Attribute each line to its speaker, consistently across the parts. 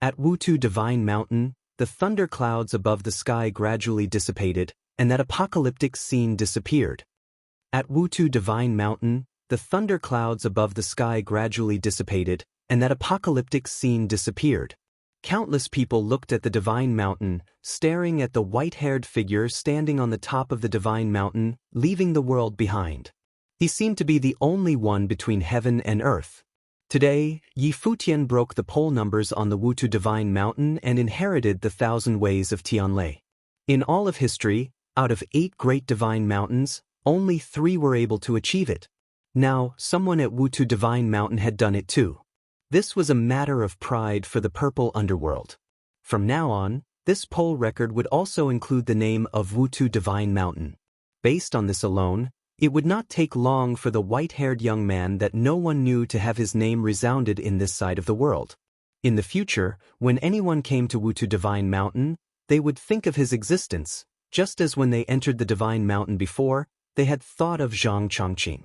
Speaker 1: At Wutu Divine Mountain, the thunder clouds above the sky gradually dissipated, and that apocalyptic scene disappeared. At Wutu Divine Mountain, the thunder clouds above the sky gradually dissipated, and that apocalyptic scene disappeared. Countless people looked at the Divine Mountain, staring at the white-haired figure standing on the top of the Divine Mountain, leaving the world behind. He seemed to be the only one between heaven and earth. Today, Futian broke the pole numbers on the Wutu Divine Mountain and inherited the 1,000 ways of Tianlai. In all of history, out of 8 great divine mountains, only 3 were able to achieve it. Now, someone at Wutu Divine Mountain had done it too. This was a matter of pride for the purple underworld. From now on, this pole record would also include the name of Wutu Divine Mountain. Based on this alone, it would not take long for the white-haired young man that no one knew to have his name resounded in this side of the world. In the future, when anyone came to Wutu Divine Mountain, they would think of his existence, just as when they entered the Divine Mountain before, they had thought of Zhang Chongqing.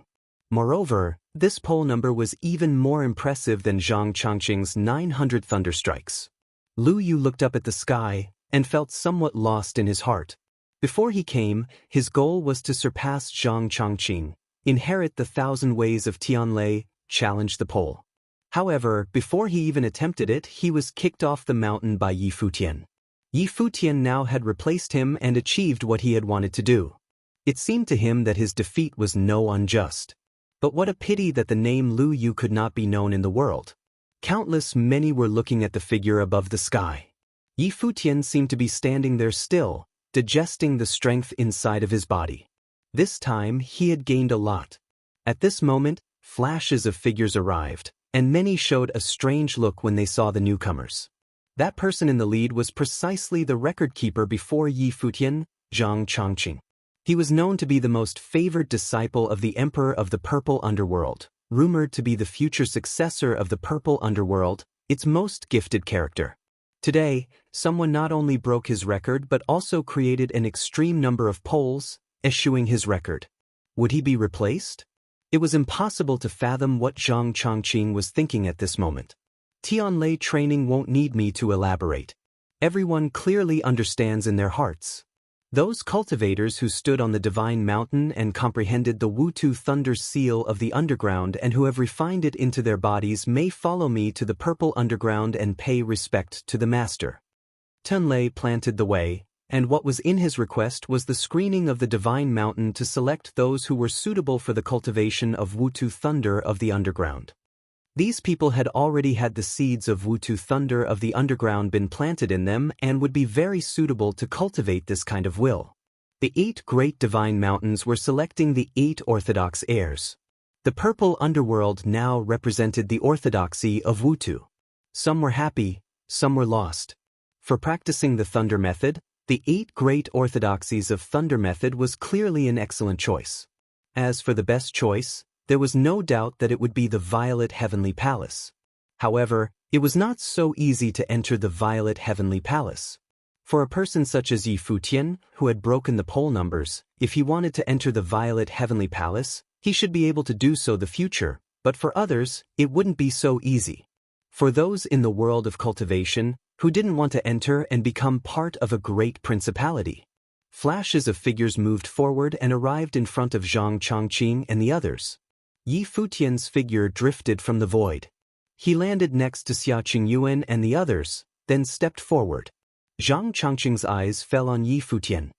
Speaker 1: Moreover, this pole number was even more impressive than Zhang Chongqing's 900 thunderstrikes. Lu Yu looked up at the sky and felt somewhat lost in his heart. Before he came, his goal was to surpass Zhang Chongqing, inherit the 1,000 ways of Tianlai, challenge the pole. However, before he even attempted it, he was kicked off the mountain by Futian. Futian now had replaced him and achieved what he had wanted to do. It seemed to him that his defeat was no unjust. But what a pity that the name Lu Yu could not be known in the world. Countless many were looking at the figure above the sky. Futian seemed to be standing there still, digesting the strength inside of his body. This time he had gained a lot. At this moment, flashes of figures arrived, and many showed a strange look when they saw the newcomers. That person in the lead was precisely the record keeper before Futian, Zhang Chongqing. He was known to be the most favored disciple of the Emperor of the Purple Underworld, rumored to be the future successor of the Purple Underworld, its most gifted character. Today, someone not only broke his record but also created an extreme number of poles, eschewing his record. Would he be replaced? It was impossible to fathom what Zhang Chongqing was thinking at this moment. Tianlai training won't need me to elaborate. Everyone clearly understands in their hearts. Those cultivators who stood on the Divine Mountain and comprehended the Wutu Thunder seal of the underground and who have refined it into their bodies may follow me to the Purple Underground and pay respect to the Master. Tianlai planted the way, and what was in his request was the screening of the Divine Mountain to select those who were suitable for the cultivation of Wutu Thunder of the underground. These people had already had the seeds of Wutu Thunder of the underground been planted in them and would be very suitable to cultivate this kind of will. The 8 great divine mountains were selecting the 8 orthodox heirs. The purple underworld now represented the orthodoxy of Wutu. Some were happy, some were lost. For practicing the thunder method, the 8 great orthodoxies of thunder method was clearly an excellent choice. As for the best choice, there was no doubt that it would be the Violet Heavenly Palace. However, it was not so easy to enter the Violet Heavenly Palace. For a person such as Futian, who had broken the pole numbers, if he wanted to enter the Violet Heavenly Palace, he should be able to do so in the future, but for others, it wouldn't be so easy. For those in the world of cultivation, who didn't want to enter and become part of a great principality. Flashes of figures moved forward and arrived in front of Zhang Chongqing and the others. Futian's figure drifted from the void. He landed next to Xia Qingyuan and the others, then stepped forward. Zhang Chongqing's eyes fell on Futian.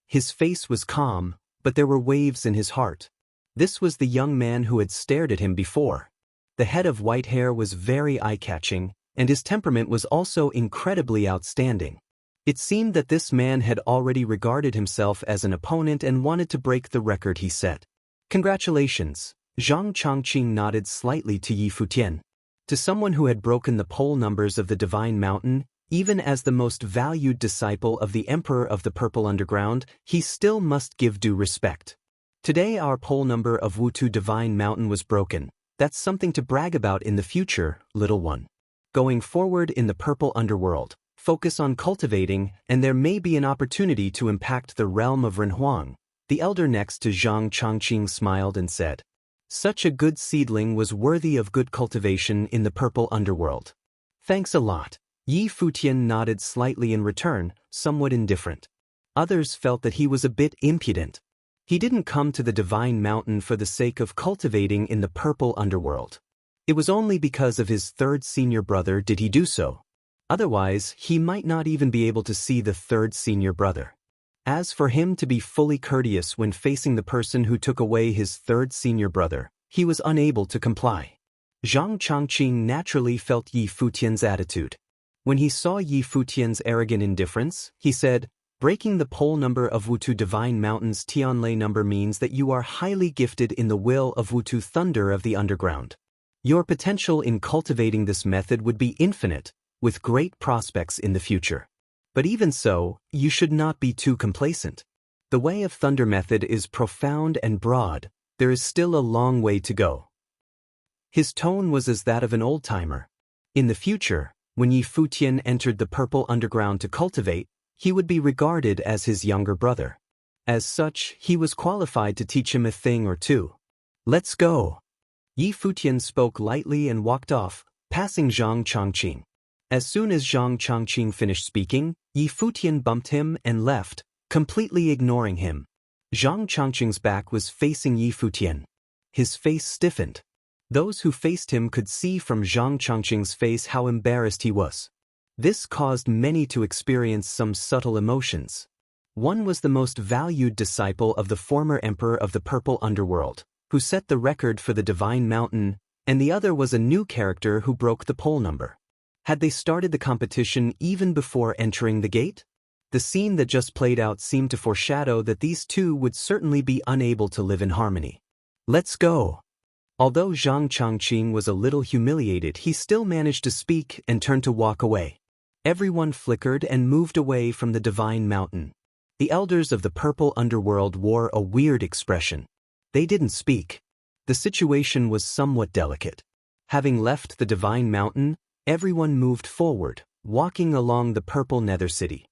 Speaker 1: His face was calm, but there were waves in his heart. This was the young man who had stared at him before. The head of white hair was very eye-catching, and his temperament was also incredibly outstanding. It seemed that this man had already regarded himself as an opponent and wanted to break the record he set. Congratulations. Zhang Chongqing nodded slightly to Futian. To someone who had broken the pole numbers of the Divine Mountain, even as the most valued disciple of the Emperor of the Purple Underground, he still must give due respect. Today our pole number of Wutu Divine Mountain was broken. That's something to brag about in the future, little one. Going forward in the Purple Underworld, focus on cultivating, and there may be an opportunity to impact the realm of Renhuang. The elder next to Zhang Chongqing smiled and said, "Such a good seedling was worthy of good cultivation in the Purple Underworld. Thanks a lot." Yi Futian nodded slightly in return, somewhat indifferent. Others felt that he was a bit impudent. He didn't come to the Divine Mountain for the sake of cultivating in the purple underworld. It was only because of his third senior brother did he do so. Otherwise, he might not even be able to see the third senior brother. As for him to be fully courteous when facing the person who took away his third senior brother, he was unable to comply. Zhang Chongqing naturally felt Yi Futian's attitude. When he saw Yi Futian's arrogant indifference, he said, "Breaking the pole number of Wutu Divine Mountain's Tianlei number means that you are highly gifted in the will of Wutu Thunder of the Underground. Your potential in cultivating this method would be infinite, with great prospects in the future. But even so, you should not be too complacent. The Way of Thunder method is profound and broad. There is still a long way to go." His tone was as that of an old-timer. In the future, when Yi Futian entered the purple underground to cultivate, he would be regarded as his younger brother. As such, he was qualified to teach him a thing or two. "Let's go." Yi Futian spoke lightly and walked off, passing Zhang Chongqing. As soon as Zhang Chongqing finished speaking, Yi Futian bumped him and left, completely ignoring him. Zhang Chongqing's back was facing Yi Futian. His face stiffened. Those who faced him could see from Zhang Chongqing's face how embarrassed he was. This caused many to experience some subtle emotions. One was the most valued disciple of the former emperor of the Purple Underworld, who set the record for the Divine Mountain, and the other was a new character who broke the pole number. Had they started the competition even before entering the gate? The scene that just played out seemed to foreshadow that these two would certainly be unable to live in harmony. "Let's go." Although Zhang Chongqing was a little humiliated, he still managed to speak and turned to walk away. Everyone flickered and moved away from the Divine Mountain. The elders of the Purple Underworld wore a weird expression. They didn't speak. The situation was somewhat delicate. Having left the Divine Mountain, everyone moved forward, walking along the Purple Nether City.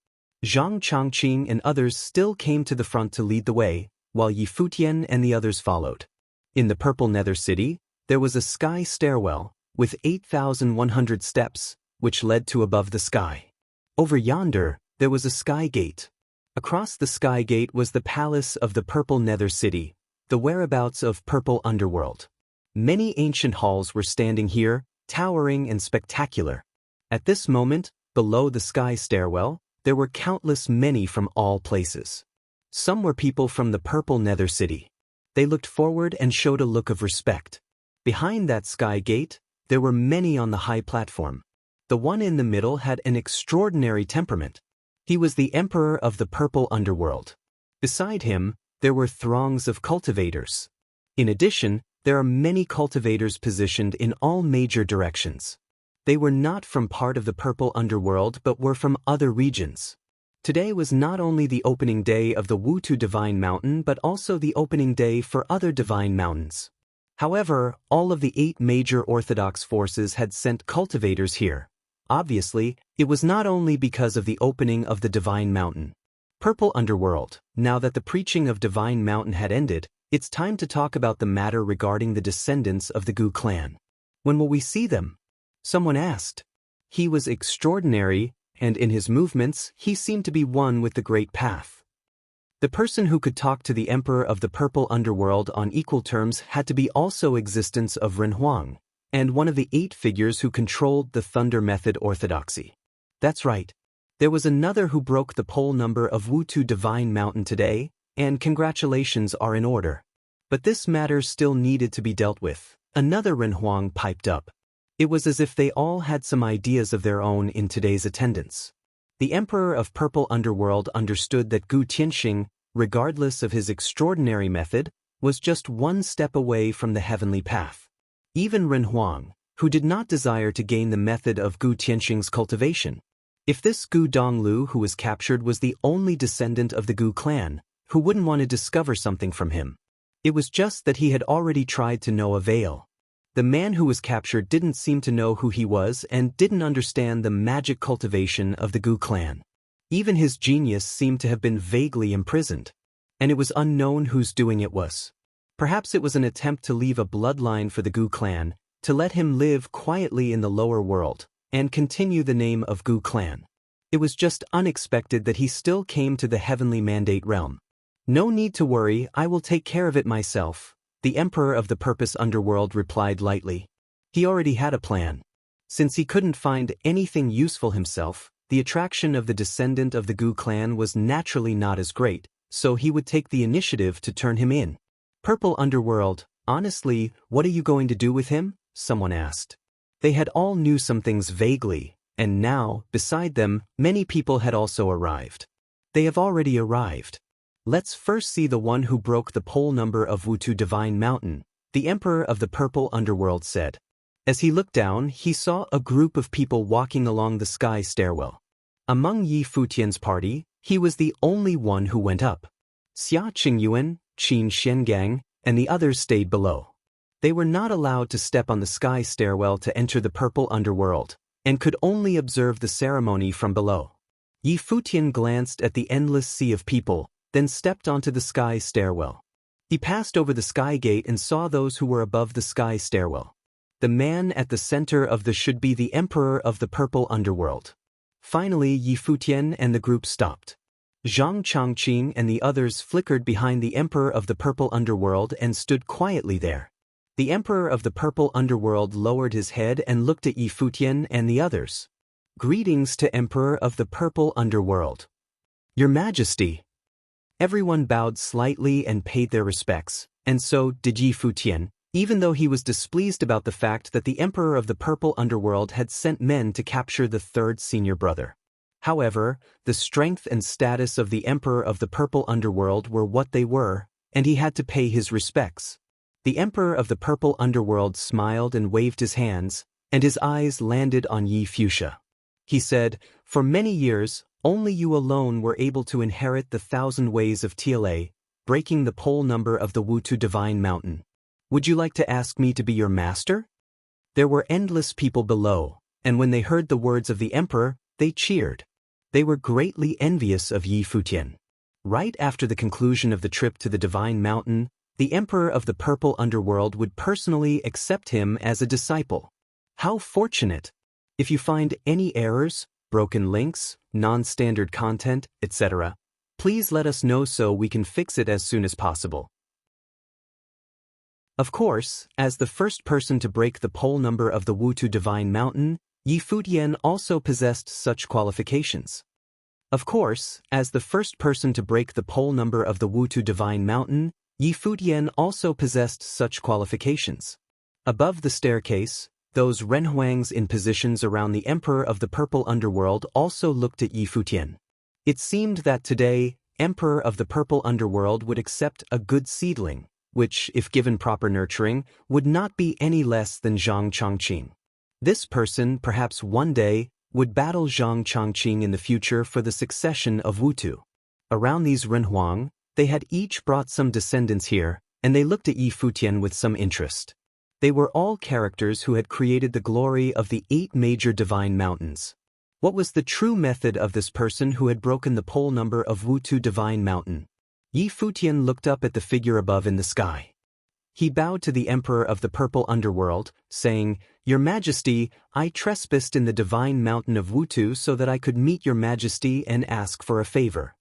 Speaker 1: Zhang Chongqing and others still came to the front to lead the way, while Yi Futian and the others followed. In the Purple Nether City, there was a sky stairwell, with 8,100 steps, which led to above the sky. Over yonder, there was a sky gate. Across the sky gate was the palace of the Purple Nether City, the whereabouts of Purple Underworld. Many ancient halls were standing here, towering and spectacular. At this moment, below the sky stairwell, there were countless many from all places. Some were people from the Purple Nether City. They looked forward and showed a look of respect. Behind that sky gate, there were many on the high platform. The one in the middle had an extraordinary temperament. He was the emperor of the Purple Underworld. Beside him, there were throngs of cultivators. In addition, there are many cultivators positioned in all major directions. They were not from part of the Purple Underworld but were from other regions. Today was not only the opening day of the Wutu Divine Mountain but also the opening day for other divine mountains. However, all of the 8 major Orthodox forces had sent cultivators here. Obviously, it was not only because of the opening of the Divine Mountain. Purple Underworld, now that the preaching of Divine Mountain had ended, it's time to talk about the matter regarding the descendants of the Gu clan. "When will we see them?" someone asked. He was extraordinary, and in his movements, he seemed to be one with the Great Path. The person who could talk to the Emperor of the Purple Underworld on equal terms had to be also existence of Ren Huang, and one of the 8 figures who controlled the Thunder Method orthodoxy. That's right. There was another who broke the pole number of Wutu Divine Mountain today, and congratulations are in order. But this matter still needed to be dealt with. Another Ren Huang piped up. It was as if they all had some ideas of their own in today's attendance. The Emperor of Purple Underworld understood that Gu Tianxing, regardless of his extraordinary method, was just one step away from the heavenly path. Even Ren Huang, who did not desire to gain the method of Gu Tianxing's cultivation. If this Gu Donglu who was captured was the only descendant of the Gu clan, who wouldn't want to discover something from him? It was just that he had already tried to no avail. The man who was captured didn't seem to know who he was and didn't understand the magic cultivation of the Gu clan. Even his genius seemed to have been vaguely imprisoned. And it was unknown whose doing it was. Perhaps it was an attempt to leave a bloodline for the Gu clan, to let him live quietly in the lower world, and continue the name of Gu clan. It was just unexpected that he still came to the heavenly mandate realm. No need to worry, I will take care of it myself, the Emperor of the Purpose Underworld replied lightly. He already had a plan. Since he couldn't find anything useful himself, the attraction of the descendant of the Gu clan was naturally not as great, so he would take the initiative to turn him in. Purple Underworld, honestly, what are you going to do with him? Someone asked. They had all knew some things vaguely, and now, beside them, many people had also arrived. They have already arrived. Let's first see the one who broke the pole number of Wutu Divine Mountain, the Emperor of the Purple Underworld said. As he looked down, he saw a group of people walking along the sky stairwell. Among Yi Futian's party, he was the only one who went up. Xia Qingyuan, Qin Xiangang, and the others stayed below. They were not allowed to step on the sky stairwell to enter the Purple Underworld, and could only observe the ceremony from below. Yi Futian glanced at the endless sea of people, then stepped onto the sky stairwell. He passed over the sky gate and saw those who were above the sky stairwell. The man at the center of the should be the Emperor of the Purple Underworld. Finally, Yi Futian and the group stopped. Zhang Changqing and the others flickered behind the Emperor of the Purple Underworld and stood quietly there. The Emperor of the Purple Underworld lowered his head and looked at Yi Futian and the others. Greetings to Emperor of the Purple Underworld. Your Majesty. Everyone bowed slightly and paid their respects, and so did Yi Futian, even though he was displeased about the fact that the Emperor of the Purple Underworld had sent men to capture the third senior brother. However, the strength and status of the Emperor of the Purple Underworld were what they were, and he had to pay his respects. The Emperor of the Purple Underworld smiled and waved his hands, and his eyes landed on Yi Fuchsia. He said, "For many years, only you alone were able to inherit the 1,000 ways of TLA, breaking the pole number of the Wutu Divine Mountain. Would you like to ask me to be your master?" There were endless people below, and when they heard the words of the Emperor, they cheered. They were greatly envious of Yi Futian. Right after the conclusion of the trip to the Divine Mountain, the Emperor of the Purple Underworld would personally accept him as a disciple. How fortunate! If you find any errors, broken links, non-standard content, etc., please let us know so we can fix it as soon as possible. Of course, as the first person to break the pole number of the Wutu Divine Mountain, Yi Futian also possessed such qualifications. Of course, as the first person to break the pole number of the Wutu Divine Mountain, Yi Futian also possessed such qualifications. Above the staircase, those renhuangs in positions around the Emperor of the Purple Underworld also looked at Yi Futian. It seemed that today, Emperor of the Purple Underworld would accept a good seedling, which, if given proper nurturing, would not be any less than Zhang Changqing. This person, perhaps one day, would battle Zhang Changqing in the future for the succession of Wutu. Around these renhuang, they had each brought some descendants here, and they looked at Yi Futian with some interest. They were all characters who had created the glory of the 8 major divine mountains. What was the true method of this person who had broken the pole number of Wutu Divine Mountain? Yi Futian looked up at the figure above in the sky. He bowed to the Emperor of the Purple Underworld, saying, "Your Majesty, I trespassed in the divine mountain of Wutu so that I could meet your Majesty and ask for a favor."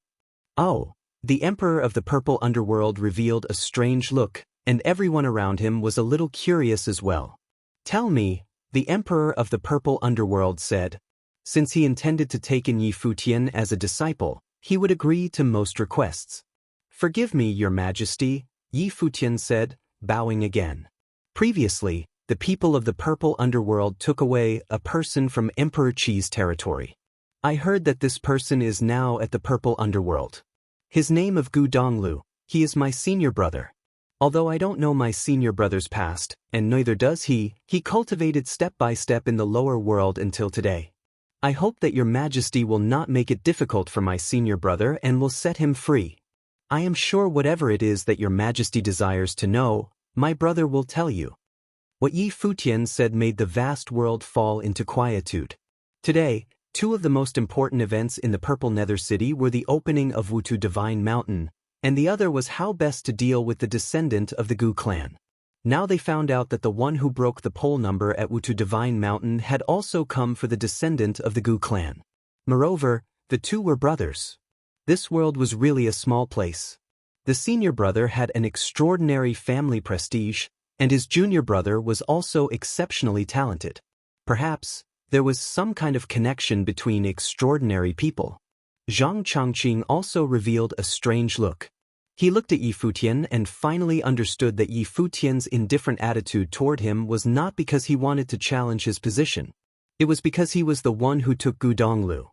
Speaker 1: Oh! The Emperor of the Purple Underworld revealed a strange look, and everyone around him was a little curious as well. "Tell me," the Emperor of the Purple Underworld said. Since he intended to take in Yi Futian as a disciple, he would agree to most requests. "Forgive me, Your Majesty," Yi Futian said, bowing again. Previously, the people of the Purple Underworld took away a person from Emperor Qi's territory. I heard that this person is now at the Purple Underworld. His name of Gu Donglu, he is my senior brother. Although I don't know my senior brother's past, and neither does he cultivated step by step in the lower world until today. I hope that Your Majesty will not make it difficult for my senior brother and will set him free. I am sure whatever it is that Your Majesty desires to know, my brother will tell you." What Yi Futian said made the vast world fall into quietude. Today, 2 of the most important events in the Purple Nether City were the opening of Wutu Divine Mountain, and the other was how best to deal with the descendant of the Gu clan. Now they found out that the one who broke the pole number at Wutu Divine Mountain had also come for the descendant of the Gu clan. Moreover, the two were brothers. This world was really a small place. The senior brother had an extraordinary family prestige, and his junior brother was also exceptionally talented. Perhaps, there was some kind of connection between extraordinary people. Zhang Changqing also revealed a strange look. He looked at Yi Futian and finally understood that Yi Futian's indifferent attitude toward him was not because he wanted to challenge his position. It was because he was the one who took Gu Donglu.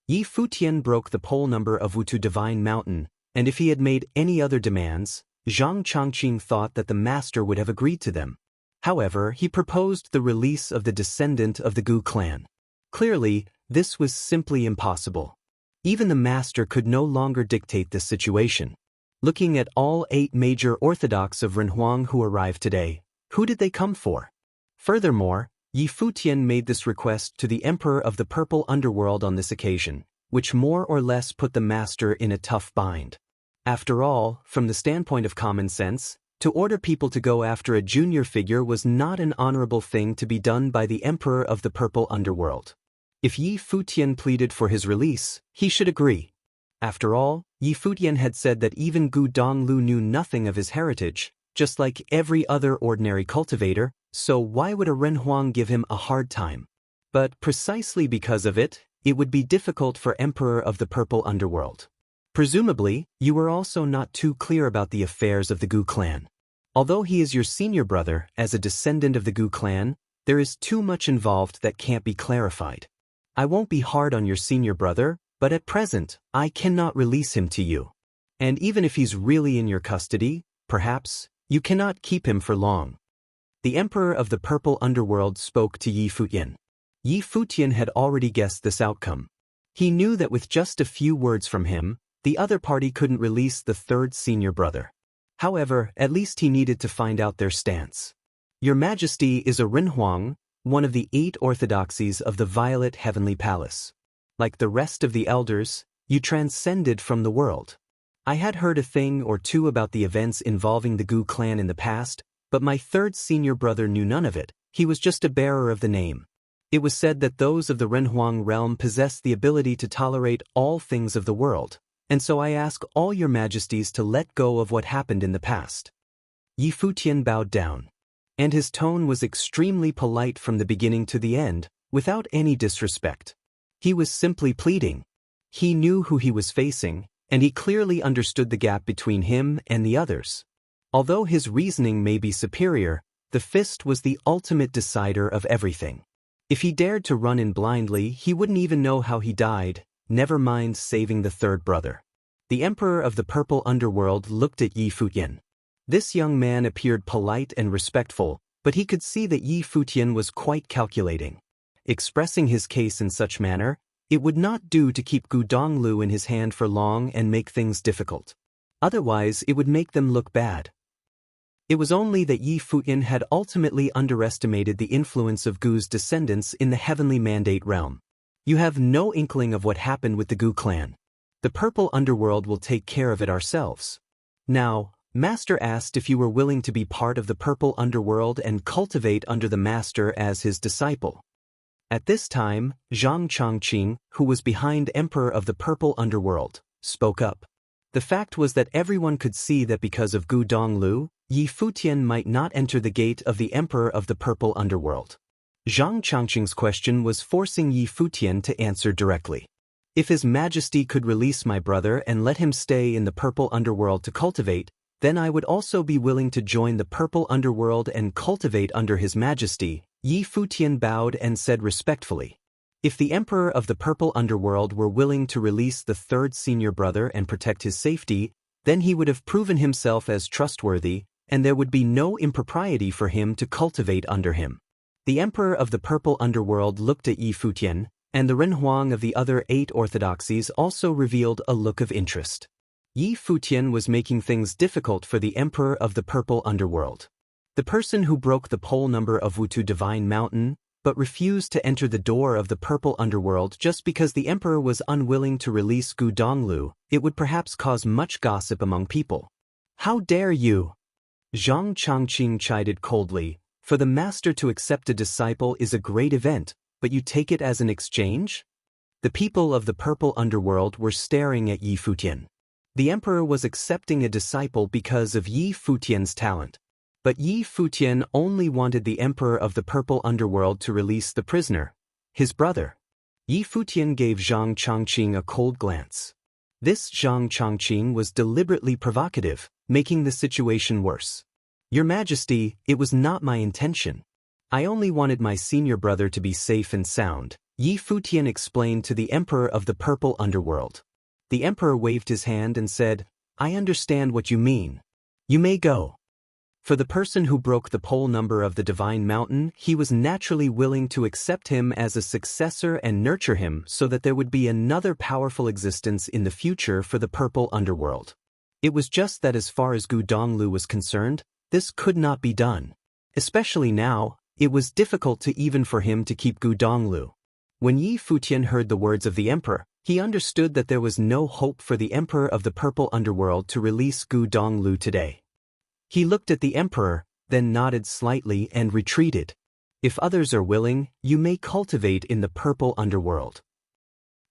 Speaker 1: Yi Futian broke the pole number of Wutu Divine Mountain, and if he had made any other demands, Zhang Changqing thought that the master would have agreed to them. However, he proposed the release of the descendant of the Gu clan. Clearly, this was simply impossible. Even the master could no longer dictate this situation. Looking at all 8 major orthodox of Renhuang who arrived today, who did they come for? Furthermore, Yi Futian made this request to the emperor of the purple underworld on this occasion, which more or less put the master in a tough bind. After all, from the standpoint of common sense, to order people to go after a junior figure was not an honorable thing to be done by the emperor of the purple underworld. If Yi Futian pleaded for his release, he should agree. After all, Yi Futian had said that even Gu Donglu knew nothing of his heritage, just like every other ordinary cultivator, so why would a Renhuang give him a hard time? But precisely because of it, it would be difficult for Emperor of the Purple Underworld. Presumably, you were also not too clear about the affairs of the Gu clan. Although he is your senior brother, as a descendant of the Gu clan, there is too much involved that can't be clarified. I won't be hard on your senior brother, but at present, I cannot release him to you. And even if he's really in your custody, perhaps, you cannot keep him for long. The Emperor of the Purple Underworld spoke to Yi Futian. Yi Futian had already guessed this outcome. He knew that with just a few words from him, the other party couldn't release the third senior brother. However, at least he needed to find out their stance. Your Majesty is a Renhuang, one of the 8 orthodoxies of the Violet Heavenly Palace. Like the rest of the elders, you transcended from the world. I had heard a thing or two about the events involving the Gu clan in the past, but my third senior brother knew none of it. He was just a bearer of the name. It was said that those of the Renhuang realm possessed the ability to tolerate all things of the world, and so I ask all your majesties to let go of what happened in the past. Yi Futian bowed down, and his tone was extremely polite from the beginning to the end, without any disrespect. He was simply pleading. He knew who he was facing, and he clearly understood the gap between him and the others. Although his reasoning may be superior, the fist was the ultimate decider of everything. If he dared to run in blindly, he wouldn't even know how he died, never mind saving the third brother. The Emperor of the Purple Underworld looked at Yi Futian. This young man appeared polite and respectful, but he could see that Yi Futian was quite calculating. Expressing his case in such manner, it would not do to keep Gu Donglu in his hand for long and make things difficult. Otherwise, it would make them look bad. It was only that Yi Futian had ultimately underestimated the influence of Gu's descendants in the heavenly mandate realm. You have no inkling of what happened with the Gu clan. The Purple Underworld will take care of it ourselves. Now, Master asked if you were willing to be part of the Purple Underworld and cultivate under the Master as his disciple. At this time, Zhang Changqing, who was behind Emperor of the Purple Underworld, spoke up. The fact was that everyone could see that because of Gu Donglu, Yi Futian might not enter the gate of the Emperor of the Purple Underworld. Zhang Changqing's question was forcing Yi Futian to answer directly. If His Majesty could release my brother and let him stay in the Purple Underworld to cultivate, then I would also be willing to join the Purple Underworld and cultivate under His Majesty. Yi Futian bowed and said respectfully. If the Emperor of the Purple Underworld were willing to release the third senior brother and protect his safety, then he would have proven himself as trustworthy, and there would be no impropriety for him to cultivate under him. The Emperor of the Purple Underworld looked at Yi Futian, and the Renhuang of the other 8 orthodoxies also revealed a look of interest. Yi Futian was making things difficult for the Emperor of the Purple Underworld. The person who broke the pole number of Wutu Divine Mountain, but refused to enter the door of the Purple Underworld just because the Emperor was unwilling to release Gu Donglu, it would perhaps cause much gossip among people. How dare you! Zhang Changqing chided coldly, "For the master to accept a disciple is a great event, but you take it as an exchange?" The people of the purple underworld were staring at Yi Futian. The emperor was accepting a disciple because of Yi Futian's talent. But Yi Futian only wanted the emperor of the purple underworld to release the prisoner, his brother. Yi Futian gave Zhang Changqing a cold glance. This Zhang Changqing was deliberately provocative, making the situation worse. "Your Majesty, it was not my intention. I only wanted my senior brother to be safe and sound," Yi Futian explained to the emperor of the purple underworld. The emperor waved his hand and said, "I understand what you mean. You may go." For the person who broke the pole number of the divine mountain, he was naturally willing to accept him as a successor and nurture him so that there would be another powerful existence in the future for the purple underworld. It was just that as far as Gu Donglu was concerned, this could not be done. Especially now, it was difficult even for him to keep Gu Donglu. When Yi Futian heard the words of the emperor, he understood that there was no hope for the emperor of the purple underworld to release Gu Donglu today. He looked at the emperor, then nodded slightly and retreated. "If others are willing, you may cultivate in the purple underworld.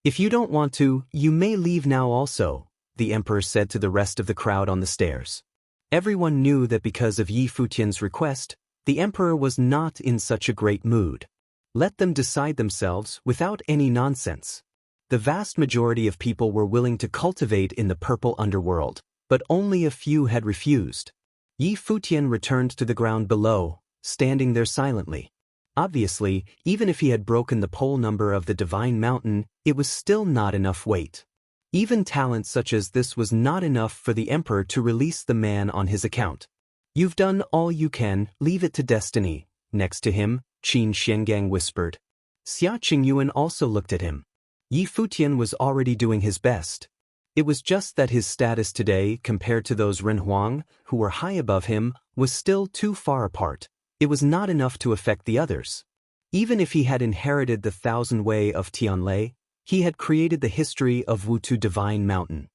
Speaker 1: If you don't want to, you may leave now also," the emperor said to the rest of the crowd on the stairs. Everyone knew that because of Yi Futian's request, the emperor was not in such a great mood. Let them decide themselves without any nonsense. The vast majority of people were willing to cultivate in the purple underworld, but only a few had refused. Yi Futian returned to the ground below, standing there silently. Obviously, even if he had broken the pole number of the divine mountain, it was still not enough weight. Even talent such as this was not enough for the emperor to release the man on his account. "You've done all you can, leave it to destiny." Next to him, Qin Xiangang whispered. Xia Qingyuan also looked at him. Yi Futian was already doing his best. It was just that his status today, compared to those Renhuang, who were high above him, was still too far apart. It was not enough to affect the others. Even if he had inherited the 1,000 Way of Tianlei, he had created the history of Wutu Divine Mountain.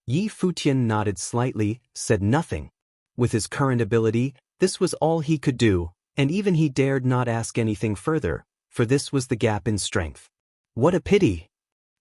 Speaker 1: Yi Futian nodded slightly, said nothing. With his current ability, this was all he could do, and even he dared not ask anything further, for this was the gap in strength. What a pity!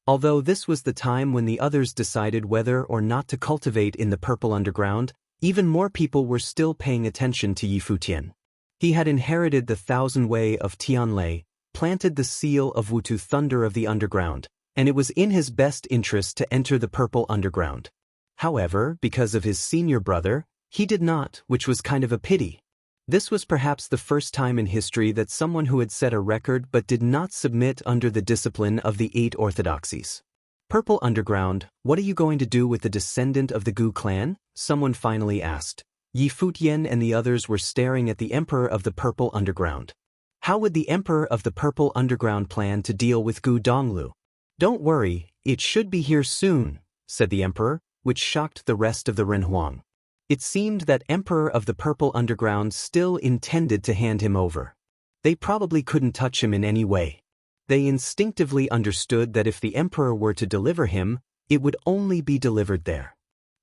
Speaker 1: Although this was the time when the others decided whether or not to cultivate in the purple underground, even more people were still paying attention to Yi Futian. He had inherited the 1,000 Way of Tianlei, planted the seal of Wutu Thunder of the underground, and it was in his best interest to enter the purple underground. However, because of his senior brother, he did not, which was kind of a pity. This was perhaps the first time in history that someone who had set a record but did not submit under the discipline of the 8 orthodoxies. "Purple Underground, what are you going to do with the descendant of the Gu clan?" someone finally asked. Yi Futian and the others were staring at the emperor of the purple underground. How would the emperor of the purple underground plan to deal with Gu Donglu? "Don't worry, it should be here soon," said the emperor, which shocked the rest of the Renhuang. It seemed that Emperor of the Purple Underground still intended to hand him over. They probably couldn't touch him in any way. They instinctively understood that if the Emperor were to deliver him, it would only be delivered there.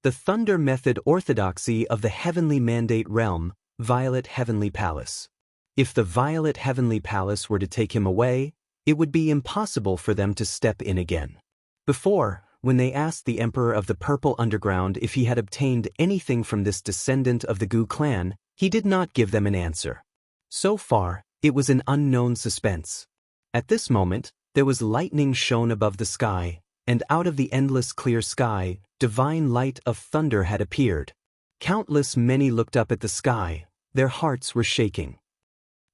Speaker 1: The Thunder Method Orthodoxy of the Heavenly Mandate Realm, Violet Heavenly Palace. If the Violet Heavenly Palace were to take him away, it would be impossible for them to step in again. Before, when they asked the Emperor of the Purple Underground if he had obtained anything from this descendant of the Gu clan, he did not give them an answer. So far, it was an unknown suspense. At this moment, there was lightning shone above the sky, and out of the endless clear sky, divine light of thunder had appeared. Countless many looked up at the sky, their hearts were shaking.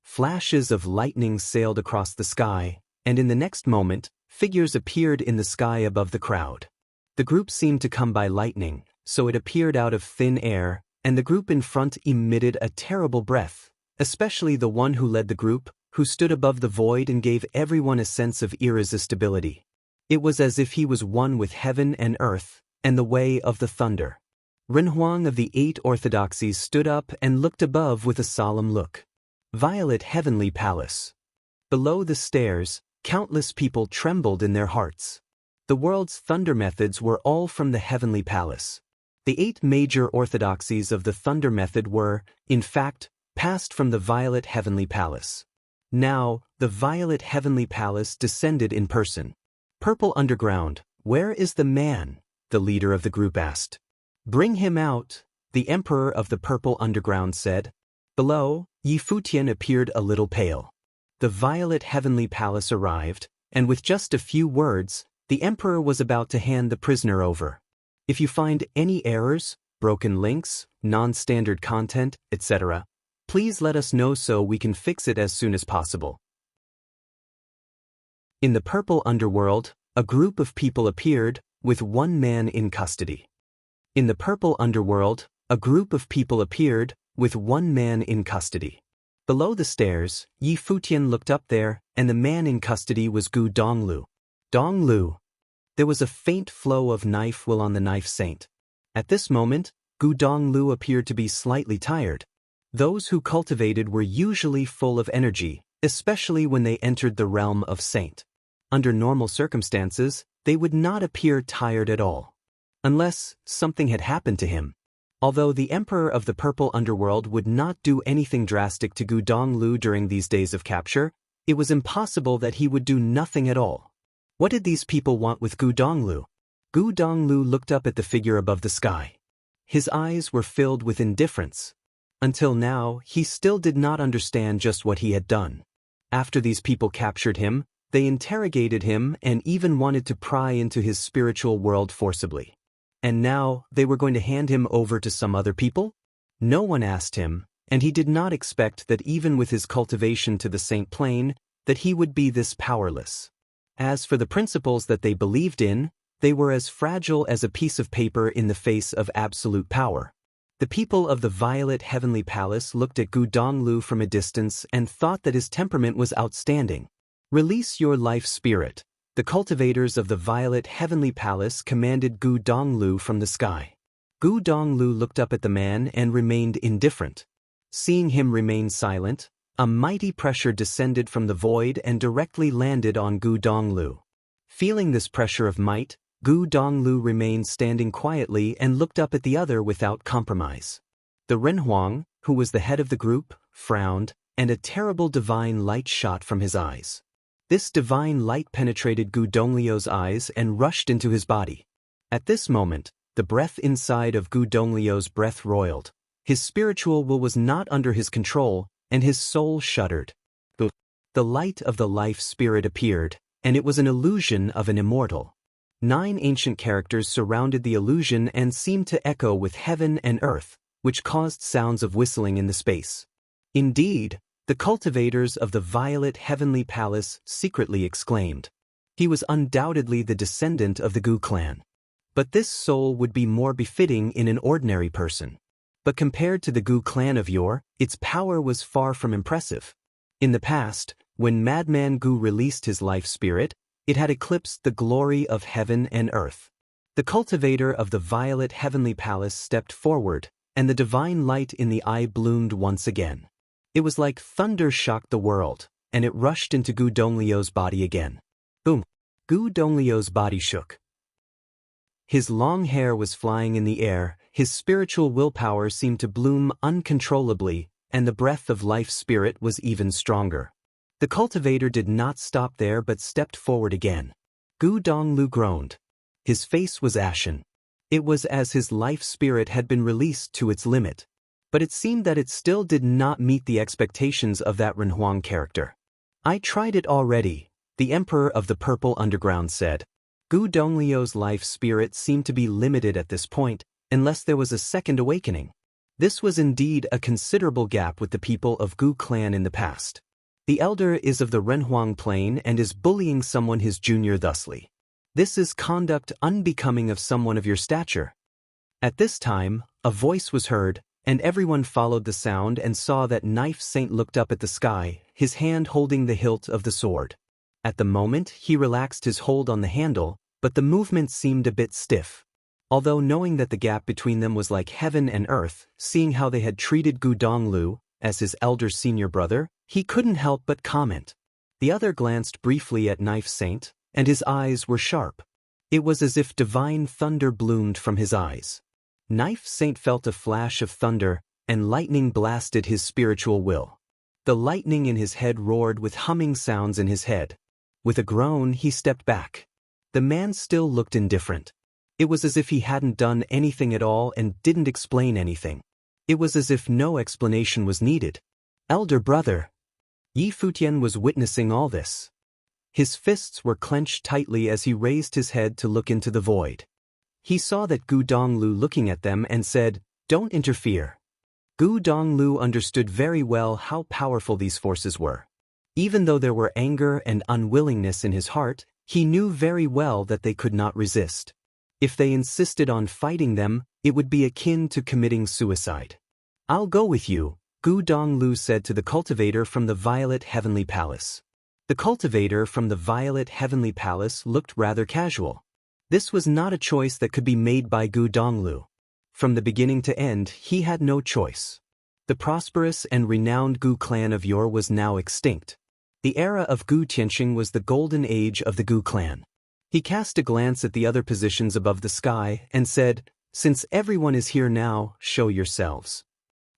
Speaker 1: Flashes of lightning sailed across the sky, and in the next moment, figures appeared in the sky above the crowd. The group seemed to come by lightning, so it appeared out of thin air, and the group in front emitted a terrible breath, especially the one who led the group, who stood above the void and gave everyone a sense of irresistibility. It was as if he was one with heaven and earth, and the way of the thunder. Renhuang of the 8 orthodoxies stood up and looked above with a solemn look. Violet Heavenly Palace. Below the stairs, countless people trembled in their hearts. The world's thunder methods were all from the Heavenly Palace. The 8 major orthodoxies of the thunder method were, in fact, passed from the Violet Heavenly Palace. Now, the Violet Heavenly Palace descended in person. Purple Underground, where is the man? The leader of the group asked. Bring him out, the Emperor of the Purple Underground said. Below, Futian appeared a little pale. The Violet Heavenly Palace arrived, and with just a few words, the Emperor was about to hand the prisoner over. If you find any errors, broken links, non-standard content, etc., please let us know so we can fix it as soon as possible. In the Purple Underworld, a group of people appeared, with one man in custody. In the Purple Underworld, a group of people appeared, with one man in custody. Below the stairs, Futian looked up there, and the man in custody was Gu Donglu. Donglu. There was a faint flow of knife will on the knife saint. At this moment, Gu Donglu appeared to be slightly tired. Those who cultivated were usually full of energy, especially when they entered the realm of saint. Under normal circumstances, they would not appear tired at all. Unless something had happened to him. Although the Emperor of the Purple Underworld would not do anything drastic to Gu Donglu during these days of capture, it was impossible that he would do nothing at all. What did these people want with Gu Donglu? Gu Donglu looked up at the figure above the sky. His eyes were filled with indifference. Until now, he still did not understand just what he had done. After these people captured him, they interrogated him and even wanted to pry into his spiritual world forcibly. And now, they were going to hand him over to some other people? No one asked him, and he did not expect that even with his cultivation to the saint plane, that he would be this powerless. As for the principles that they believed in, they were as fragile as a piece of paper in the face of absolute power. The people of the Violet Heavenly Palace looked at Gu Donglu from a distance and thought that his temperament was outstanding. Release your life spirit. The cultivators of the Violet Heavenly Palace commanded Gu Donglu from the sky. Gu Donglu looked up at the man and remained indifferent. Seeing him remain silent, a mighty pressure descended from the void and directly landed on Gu Donglu. Feeling this pressure of might, Gu Donglu remained standing quietly and looked up at the other without compromise. The Renhuang, who was the head of the group, frowned, and a terrible divine light shot from his eyes. This divine light penetrated Gu Donglio's eyes and rushed into his body. At this moment, the breath inside of Gu Donglio's breath roiled. His spiritual will was not under his control, and his soul shuddered. The light of the life spirit appeared, and it was an illusion of an immortal. 9 ancient characters surrounded the illusion and seemed to echo with heaven and earth, which caused sounds of whistling in the space. Indeed, the cultivators of the Violet Heavenly Palace secretly exclaimed. He was undoubtedly the descendant of the Gu clan. But this soul would be more befitting in an ordinary person. But compared to the Gu clan of yore, its power was far from impressive. In the past, when Madman Gu released his life spirit, it had eclipsed the glory of heaven and earth. The cultivator of the Violet Heavenly Palace stepped forward, and the divine light in the eye bloomed once again. It was like thunder shocked the world, and it rushed into Gu Donglio's body again. Boom! Gu Donglio's body shook. His long hair was flying in the air, his spiritual willpower seemed to bloom uncontrollably, and the breath of life spirit was even stronger. The cultivator did not stop there but stepped forward again. Gu Donglu groaned. His face was ashen. It was as his life spirit had been released to its limit. But it seemed that it still did not meet the expectations of that Renhuang character. I tried it already, the Emperor of the Purple Underground said. Gu Donglio's life spirit seemed to be limited at this point, unless there was a second awakening. This was indeed a considerable gap with the people of Gu clan in the past. The elder is of the Renhuang plane and is bullying someone his junior thusly. This is conduct unbecoming of someone of your stature. At this time, a voice was heard, and everyone followed the sound and saw that Knife Saint looked up at the sky, his hand holding the hilt of the sword. At the moment, he relaxed his hold on the handle, but the movement seemed a bit stiff. Although knowing that the gap between them was like heaven and earth, seeing how they had treated Gu Donglu, as his elder senior brother, he couldn't help but comment. The other glanced briefly at Knife Saint, and his eyes were sharp. It was as if divine thunder bloomed from his eyes. Knife Saint felt a flash of thunder, and lightning blasted his spiritual will. The lightning in his head roared with humming sounds in his head. With a groan, he stepped back. The man still looked indifferent. It was as if he hadn't done anything at all and didn't explain anything. It was as if no explanation was needed. Elder brother. Futian was witnessing all this. His fists were clenched tightly as he raised his head to look into the void. He saw that Gu Donglu looking at them and said, "Don't interfere." Gu Donglu understood very well how powerful these forces were. Even though there were anger and unwillingness in his heart, he knew very well that they could not resist. If they insisted on fighting them, it would be akin to committing suicide. "I'll go with you," Gu Donglu said to the cultivator from the Violet Heavenly Palace. The cultivator from the Violet Heavenly Palace looked rather casual. This was not a choice that could be made by Gu Donglu. From the beginning to end, he had no choice. The prosperous and renowned Gu clan of yore was now extinct. The era of Gu Tianqing was the golden age of the Gu clan. He cast a glance at the other positions above the sky and said, "Since everyone is here now, show yourselves."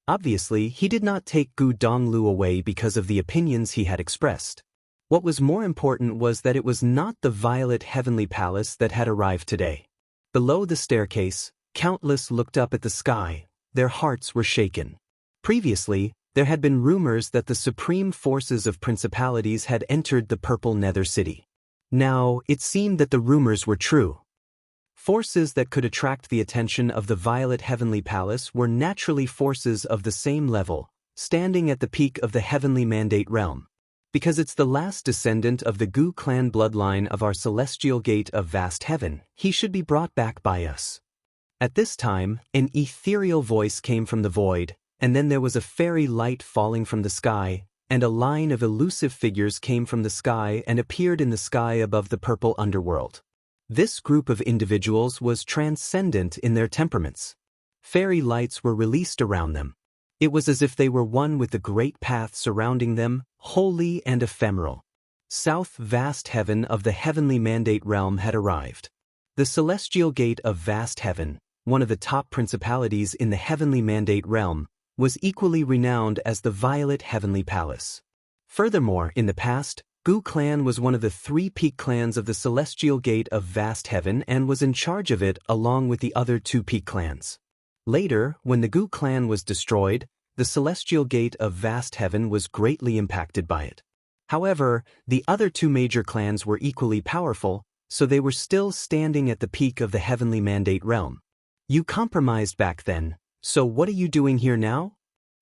Speaker 1: Obviously, he did not take Gu Donglu away because of the opinions he had expressed. What was more important was that it was not the Violet Heavenly Palace that had arrived today. Below the staircase, countless looked up at the sky. Their hearts were shaken. Previously, there had been rumors that the supreme forces of principalities had entered the Purple Nether City. Now, it seemed that the rumors were true. Forces that could attract the attention of the Violet Heavenly Palace were naturally forces of the same level, standing at the peak of the Heavenly Mandate realm. Because it's the last descendant of the Gu clan bloodline of our celestial gate of vast heaven, he should be brought back by us. At this time, an ethereal voice came from the void, and then there was a fairy light falling from the sky, and a line of elusive figures came from the sky and appeared in the sky above the purple underworld. This group of individuals was transcendent in their temperaments. Fairy lights were released around them. It was as if they were one with the great path surrounding them, holy and ephemeral. South vast heaven of the heavenly mandate realm had arrived. The celestial gate of vast heaven, one of the top principalities in the heavenly mandate realm, was equally renowned as the Violet Heavenly Palace. Furthermore, in the past, Gu clan was one of the 3 peak clans of the celestial gate of vast heaven and was in charge of it along with the other 2 peak clans. Later, when the Gu clan was destroyed, the celestial gate of vast heaven was greatly impacted by it. However, the other 2 major clans were equally powerful, so they were still standing at the peak of the heavenly mandate realm. "You compromised back then, so what are you doing here now?"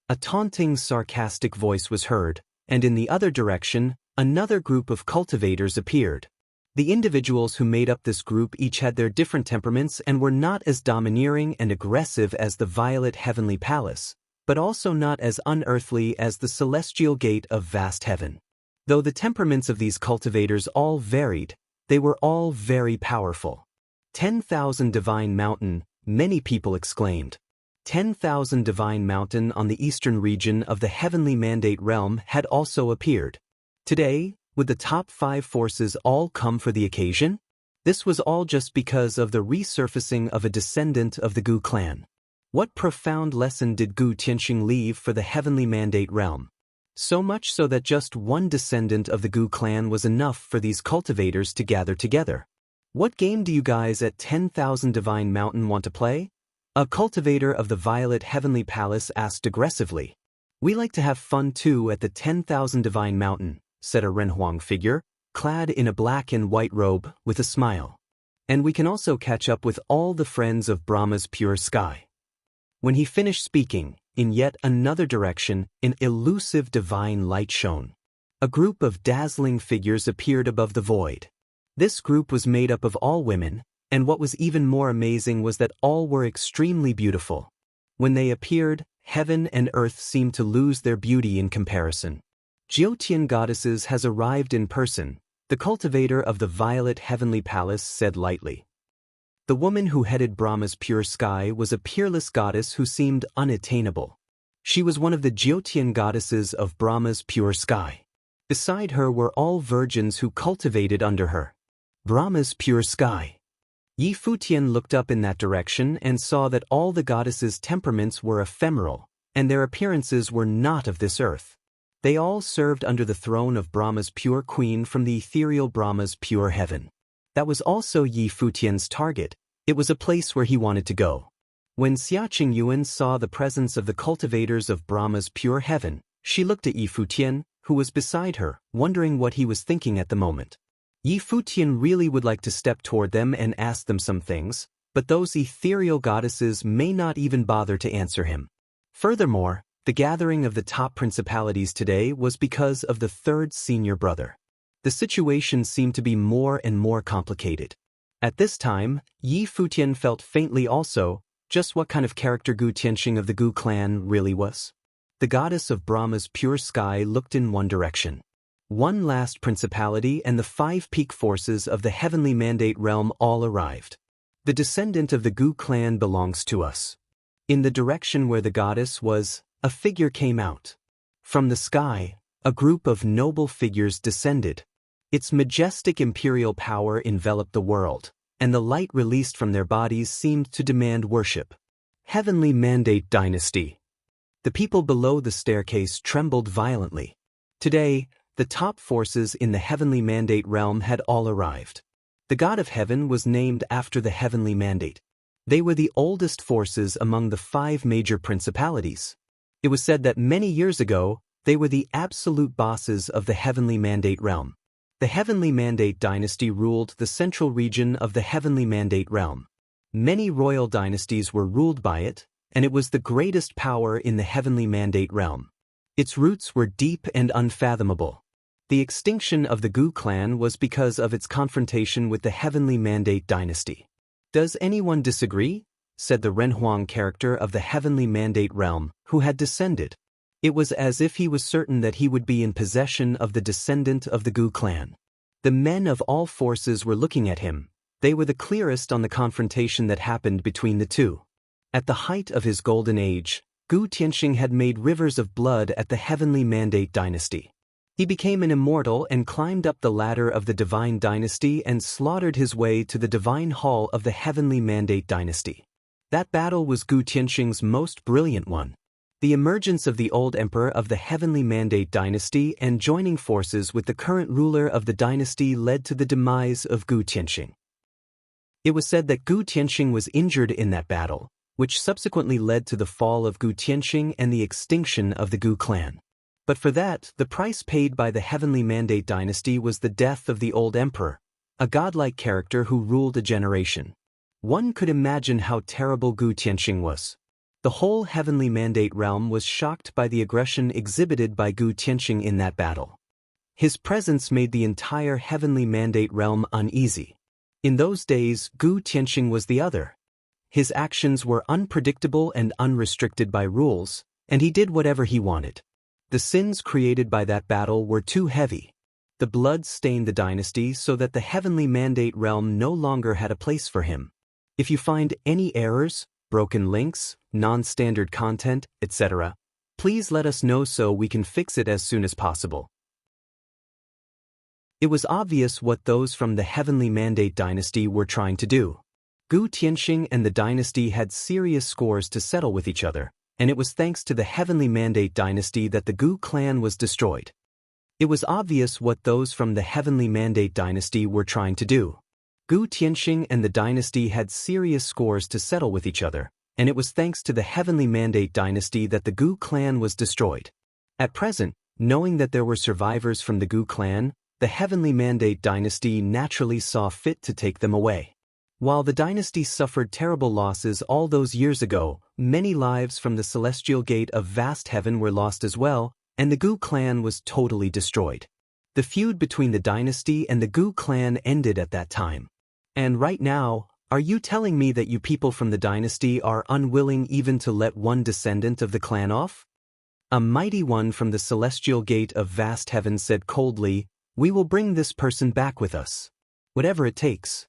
Speaker 1: A taunting, sarcastic voice was heard, and in the other direction, another group of cultivators appeared. The individuals who made up this group each had their different temperaments and were not as domineering and aggressive as the Violet Heavenly Palace, but also not as unearthly as the celestial gate of vast heaven. Though the temperaments of these cultivators all varied, they were all very powerful. 10,000 Divine Mountain, many people exclaimed. 10,000 Divine Mountain on the eastern region of the Heavenly Mandate realm had also appeared. Today, would the top 5 forces all come for the occasion? This was all just because of the resurfacing of a descendant of the Gu clan. What profound lesson did Gu Tianqing leave for the Heavenly Mandate realm? So much so that just one descendant of the Gu clan was enough for these cultivators to gather together. "What game do you guys at 10,000 Divine Mountain want to play?" A cultivator of the Violet Heavenly Palace asked aggressively. "We like to have fun too at the 10,000 Divine Mountain," said a Renhuang figure, clad in a black and white robe, with a smile. "And we can also catch up with all the friends of Brahma's pure sky." When he finished speaking, in yet another direction, an elusive divine light shone. A group of dazzling figures appeared above the void. This group was made up of all women, and what was even more amazing was that all were extremely beautiful. When they appeared, heaven and earth seemed to lose their beauty in comparison. "Jiotian goddesses has arrived in person," the cultivator of the Violet Heavenly Palace said lightly. The woman who headed Brahma's pure sky was a peerless goddess who seemed unattainable. She was one of the Jiotian goddesses of Brahma's pure sky. Beside her were all virgins who cultivated under her. Brahma's pure sky. Yi Futian looked up in that direction and saw that all the goddesses' temperaments were ephemeral, and their appearances were not of this earth. They all served under the throne of Brahma's pure queen from the ethereal Brahma's pure heaven. That was also Yi Futian's target. It was a place where he wanted to go. When Xia Qingyuan saw the presence of the cultivators of Brahma's pure heaven, she looked at Yi Futian, who was beside her, wondering what he was thinking at the moment. Yi Futian really would like to step toward them and ask them some things, but those ethereal goddesses may not even bother to answer him. Furthermore, the gathering of the top principalities today was because of the third senior brother. The situation seemed to be more and more complicated. At this time, Yi Futian felt faintly also just what kind of character Gu Tianxing of the Gu clan really was. The goddess of Brahma's pure sky looked in one direction. One last principality and the 5 peak forces of the heavenly mandate realm all arrived. The descendant of the Gu clan belongs to us. In the direction where the goddess was, a figure came out. From the sky, a group of noble figures descended. Its majestic imperial power enveloped the world, and the light released from their bodies seemed to demand worship. Heavenly Mandate Dynasty. The people below the staircase trembled violently. Today, the top forces in the heavenly mandate realm had all arrived. The god of heaven was named after the heavenly mandate. They were the oldest forces among the 5 major principalities. It was said that many years ago, they were the absolute bosses of the heavenly mandate realm. The heavenly mandate dynasty ruled the central region of the heavenly mandate realm. Many royal dynasties were ruled by it, and it was the greatest power in the heavenly mandate realm. Its roots were deep and unfathomable. The extinction of the Gu clan was because of its confrontation with the heavenly mandate dynasty. Does anyone disagree? Said the Renhuang character of the heavenly mandate realm, who had descended. It was as if he was certain that he would be in possession of the descendant of the Gu clan. The men of all forces were looking at him. They were the clearest on the confrontation that happened between the two. At the height of his golden age, Gu Tianxing had made rivers of blood at the heavenly mandate dynasty. He became an immortal and climbed up the ladder of the divine dynasty and slaughtered his way to the divine hall of the heavenly mandate dynasty. That battle was Gu Tianxing's most brilliant one. The emergence of the old emperor of the heavenly mandate dynasty and joining forces with the current ruler of the dynasty led to the demise of Gu Tianxing. It was said that Gu Tianxing was injured in that battle, which subsequently led to the fall of Gu Tianxing and the extinction of the Gu clan. But for that, the price paid by the heavenly mandate dynasty was the death of the old emperor, a godlike character who ruled a generation. One could imagine how terrible Gu Tianxing was. The whole heavenly mandate realm was shocked by the aggression exhibited by Gu Tianxing in that battle. His presence made the entire heavenly mandate realm uneasy. In those days, Gu Tianxing was the other. His actions were unpredictable and unrestricted by rules, and he did whatever he wanted. The sins created by that battle were too heavy. The blood stained the dynasty so that the heavenly mandate realm no longer had a place for him. If you find any errors, broken links, non-standard content, etc., please let us know so we can fix it as soon as possible. It was obvious what those from the heavenly mandate dynasty were trying to do. Gu Tianxing and the dynasty had serious scores to settle with each other, and it was thanks to the heavenly mandate dynasty that the Gu clan was destroyed. It was obvious what those from the heavenly mandate dynasty were trying to do. Gu Tianxing and the dynasty had serious scores to settle with each other, and it was thanks to the heavenly mandate dynasty that the Gu clan was destroyed. At present, knowing that there were survivors from the Gu clan, the heavenly mandate dynasty naturally saw fit to take them away. While the dynasty suffered terrible losses all those years ago, many lives from the celestial gate of vast heaven were lost as well, and the Gu clan was totally destroyed. The feud between the dynasty and the Gu clan ended at that time. And right now, are you telling me that you people from the dynasty are unwilling even to let one descendant of the clan off? A mighty one from the celestial gate of vast heaven said coldly, "We will bring this person back with us. Whatever it takes."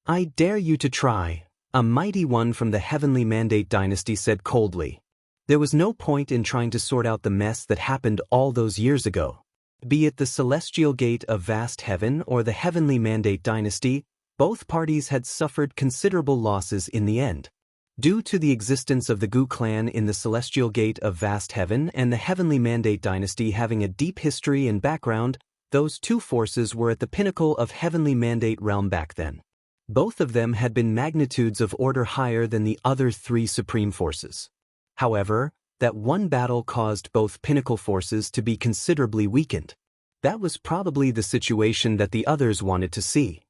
Speaker 1: "I dare you to try," a mighty one from the heavenly mandate dynasty said coldly. There was no point in trying to sort out the mess that happened all those years ago. Be it the celestial gate of vast heaven or the heavenly mandate dynasty, Both parties had suffered considerable losses in the end. Due to the existence of the Gu clan in the Celestial Gate of Vast Heaven and the Heavenly Mandate dynasty having a deep history and background, those two forces were at the pinnacle of Heavenly Mandate realm back then. Both of them had been magnitudes of order higher than the other three supreme forces. However, that one battle caused both pinnacle forces to be considerably weakened. That was probably the situation that the others wanted to see.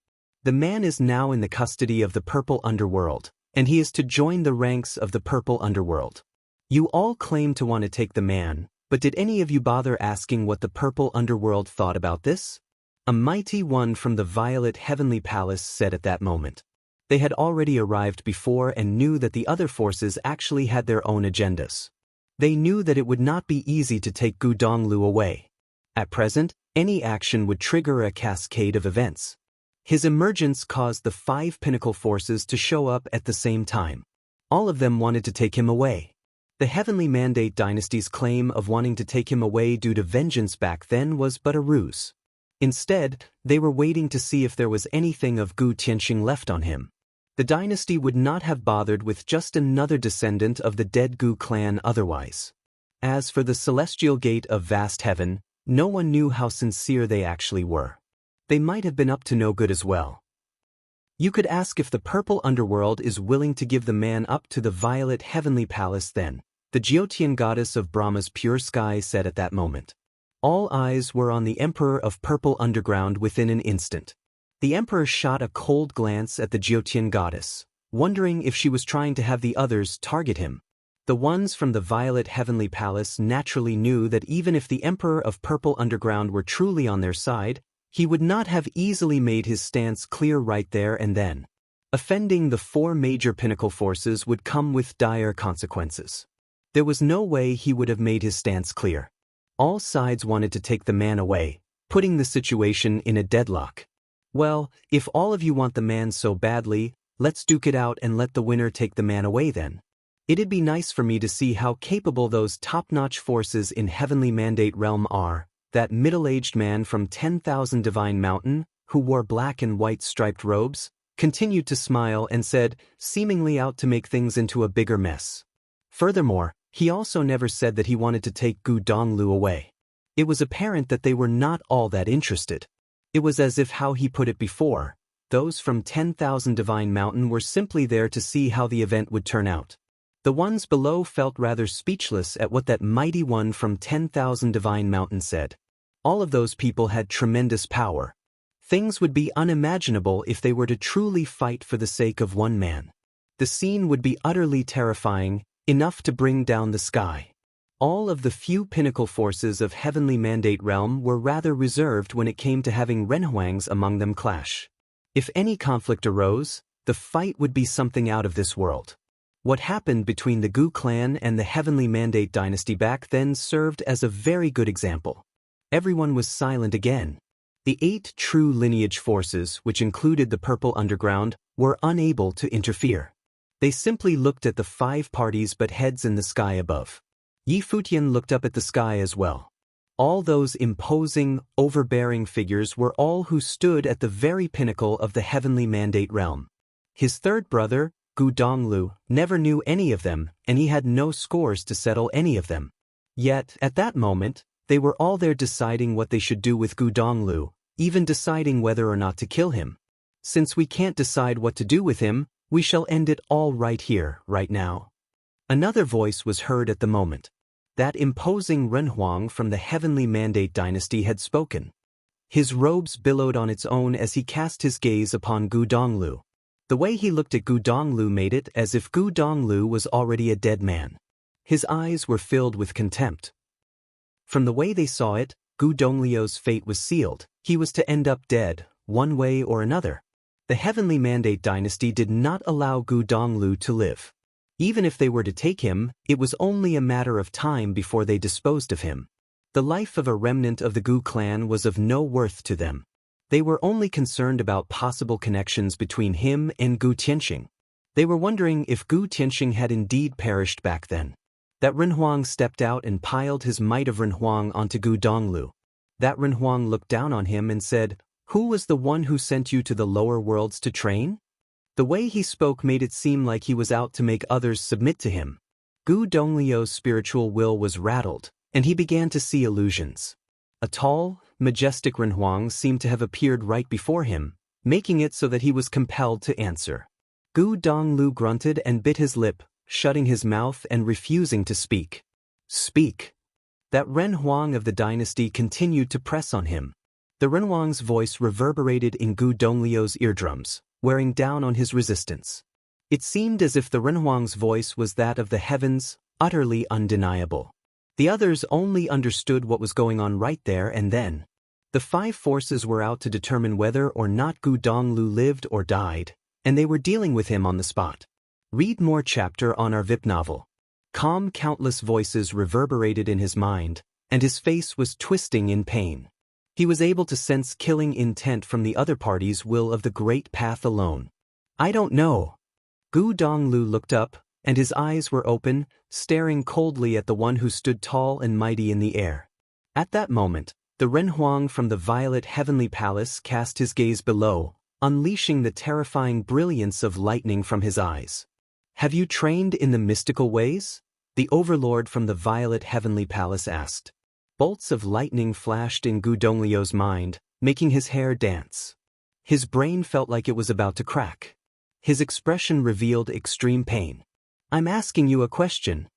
Speaker 1: The man is now in the custody of the Purple Underworld, and he is to join the ranks of the Purple Underworld. You all claim to want to take the man, but did any of you bother asking what the Purple Underworld thought about this? A mighty one from the Violet Heavenly Palace said at that moment. They had already arrived before and knew that the other forces actually had their own agendas. They knew that it would not be easy to take Gu Donglu away. At present, any action would trigger a cascade of events. His emergence caused the 5 pinnacle forces to show up at the same time. All of them wanted to take him away. The Heavenly Mandate dynasty's claim of wanting to take him away due to vengeance back then was but a ruse. Instead, they were waiting to see if there was anything of Gu Tianxing left on him. The dynasty would not have bothered with just another descendant of the dead Gu clan otherwise. As for the Celestial Gate of Vast Heaven, no one knew how sincere they actually were. They might have been up to no good as well. You could ask if the Purple Underworld is willing to give the man up to the Violet Heavenly Palace then, the Jyotian goddess of Brahma's pure sky said at that moment. All eyes were on the Emperor of Purple Underground within an instant. The Emperor shot a cold glance at the Jyotian goddess, wondering if she was trying to have the others target him. The ones from the Violet Heavenly Palace naturally knew that even if the Emperor of Purple Underground were truly on their side, he would not have easily made his stance clear right there and then. Offending the 4 major pinnacle forces would come with dire consequences. There was no way he would have made his stance clear. All sides wanted to take the man away, putting the situation in a deadlock. Well, if all of you want the man so badly, let's duke it out and let the winner take the man away then. It'd be nice for me to see how capable those top-notch forces in Heavenly Mandate realm are. That middle-aged man from 10,000 Divine Mountain, who wore black and white striped robes, continued to smile and said, seemingly out to make things into a bigger mess. Furthermore, he also never said that he wanted to take Gu Donglu away. It was apparent that they were not all that interested. It was as if how he put it before, those from 10,000 Divine Mountain were simply there to see how the event would turn out. The ones below felt rather speechless at what that mighty one from 10,000 Divine Mountain said. All of those people had tremendous power. Things would be unimaginable if they were to truly fight for the sake of one man. The scene would be utterly terrifying, enough to bring down the sky. All of the few pinnacle forces of Heavenly Mandate realm were rather reserved when it came to having Renhuangs among them clash. If any conflict arose, the fight would be something out of this world. What happened between the Gu clan and the Heavenly Mandate dynasty back then served as a very good example. Everyone was silent again. The 8 true lineage forces, which included the Purple Underground, were unable to interfere. They simply looked at the 5 parties but heads in the sky above. Futian looked up at the sky as well. All those imposing, overbearing figures were all who stood at the very pinnacle of the Heavenly Mandate realm. His third brother, Gu Donglu, never knew any of them, and he had no scores to settle any of them. Yet, at that moment, they were all there deciding what they should do with Gu Donglu, even deciding whether or not to kill him. Since we can't decide what to do with him, we shall end it all right here, right now. Another voice was heard at the moment. That imposing Renhuang from the Heavenly Mandate dynasty had spoken. His robes billowed on its own as he cast his gaze upon Gu Donglu. The way he looked at Gu Donglu made it as if Gu Donglu was already a dead man. His eyes were filled with contempt. From the way they saw it, Gu Donglu's fate was sealed. He was to end up dead, one way or another. The Heavenly Mandate dynasty did not allow Gu Donglu to live. Even if they were to take him, it was only a matter of time before they disposed of him. The life of a remnant of the Gu clan was of no worth to them. They were only concerned about possible connections between him and Gu Tianxing. They were wondering if Gu Tianxing had indeed perished back then. That Renhuang stepped out and piled his might of Renhuang onto Gu Donglu. That Renhuang looked down on him and said, Who was the one who sent you to the lower worlds to train? The way he spoke made it seem like he was out to make others submit to him. Gu Donglio's spiritual will was rattled, and he began to see illusions. A tall, majestic Renhuang seemed to have appeared right before him, making it so that he was compelled to answer. Gu Donglu grunted and bit his lip, shutting his mouth and refusing to speak. Speak. That Renhuang of the dynasty continued to press on him. The Renhuang's voice reverberated in Gu Donglio's eardrums, wearing down on his resistance. It seemed as if the Renhuang's voice was that of the heavens, utterly undeniable. The others only understood what was going on right there and then. The five forces were out to determine whether or not Gu Donglu lived or died, and they were dealing with him on the spot. Read more chapter on our VIP novel. Calm, countless voices reverberated in his mind, and his face was twisting in pain. He was able to sense killing intent from the other party's will of the great path alone. I don't know. Gu Donglu looked up, and his eyes were open, staring coldly at the one who stood tall and mighty in the air. At that moment, the Renhuang from the violet heavenly palace cast his gaze below, unleashing the terrifying brilliance of lightning from his eyes. Have you trained in the mystical ways? The overlord from the violet heavenly palace asked. Bolts of lightning flashed in Gu Donglio's mind, making his hair dance. His brain felt like it was about to crack. His expression revealed extreme pain. I'm asking you a question.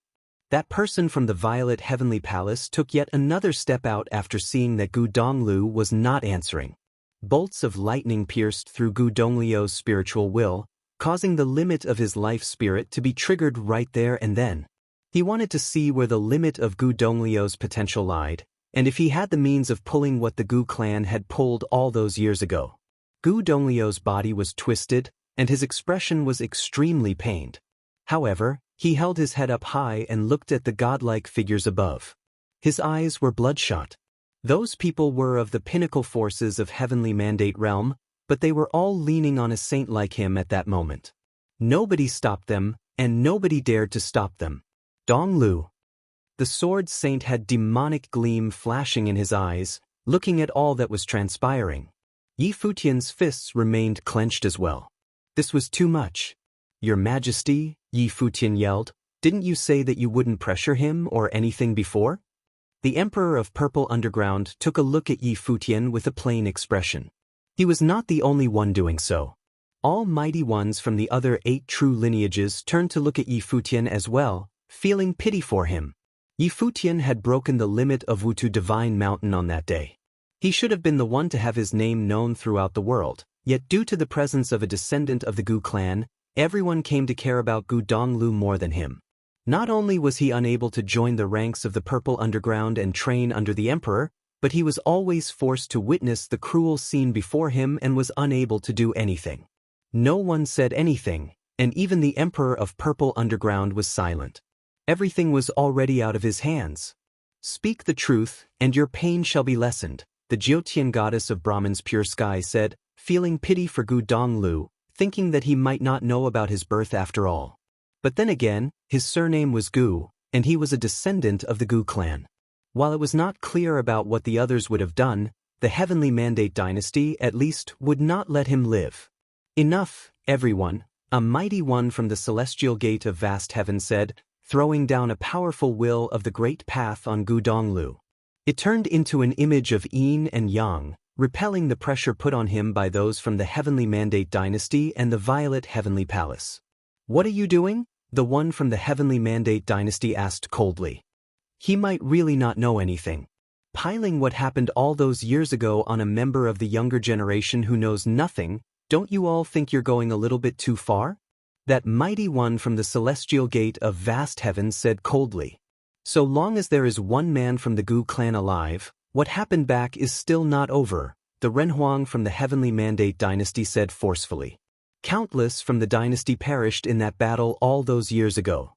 Speaker 1: That person from the violet heavenly palace took yet another step out after seeing that Gu Donglu was not answering. Bolts of lightning pierced through Gu Donglio's spiritual will, causing the limit of his life spirit to be triggered right there and then. He wanted to see where the limit of Gu Donglio's potential lied, and if he had the means of pulling what the Gu clan had pulled all those years ago. Gu Donglio's body was twisted, and his expression was extremely pained. However, he held his head up high and looked at the godlike figures above. His eyes were bloodshot. Those people were of the pinnacle forces of heavenly mandate realm, but they were all leaning on a saint like him at that moment. Nobody stopped them, and nobody dared to stop them. Donglu. The sword saint had demonic gleam flashing in his eyes, looking at all that was transpiring. Yi Futian's fists remained clenched as well. This was too much. Your Majesty, Yi Futian yelled, didn't you say that you wouldn't pressure him or anything before? The Emperor of Purple Underground took a look at Yi Futian with a plain expression. He was not the only one doing so. All mighty ones from the other 8 true lineages turned to look at Yi Futian as well, feeling pity for him. Yi Futian had broken the limit of Wutu Divine Mountain on that day. He should have been the one to have his name known throughout the world, yet due to the presence of a descendant of the Gu clan, everyone came to care about Gu Donglu more than him. Not only was he unable to join the ranks of the Purple Underground and train under the Emperor, but he was always forced to witness the cruel scene before him and was unable to do anything. No one said anything, and even the Emperor of Purple Underground was silent. Everything was already out of his hands. Speak the truth, and your pain shall be lessened, the Jyotian goddess of Brahman's pure sky said, feeling pity for Gu Donglu, thinking that he might not know about his birth after all. But then again, his surname was Gu, and he was a descendant of the Gu clan. While it was not clear about what the others would have done, the Heavenly Mandate dynasty at least would not let him live. Enough, everyone, a mighty one from the celestial gate of vast heaven said, throwing down a powerful will of the great path on Gu Donglu. It turned into an image of yin and yang, repelling the pressure put on him by those from the Heavenly Mandate dynasty and the Violet Heavenly Palace. What are you doing? The one from the Heavenly Mandate dynasty asked coldly. He might really not know anything. Piling what happened all those years ago on a member of the younger generation who knows nothing, don't you all think you're going a little bit too far? That mighty one from the celestial gate of vast heaven said coldly. So long as there is one man from the Gu clan alive, what happened back is still not over, the Renhuang from the Heavenly Mandate dynasty said forcefully. Countless from the dynasty perished in that battle all those years ago.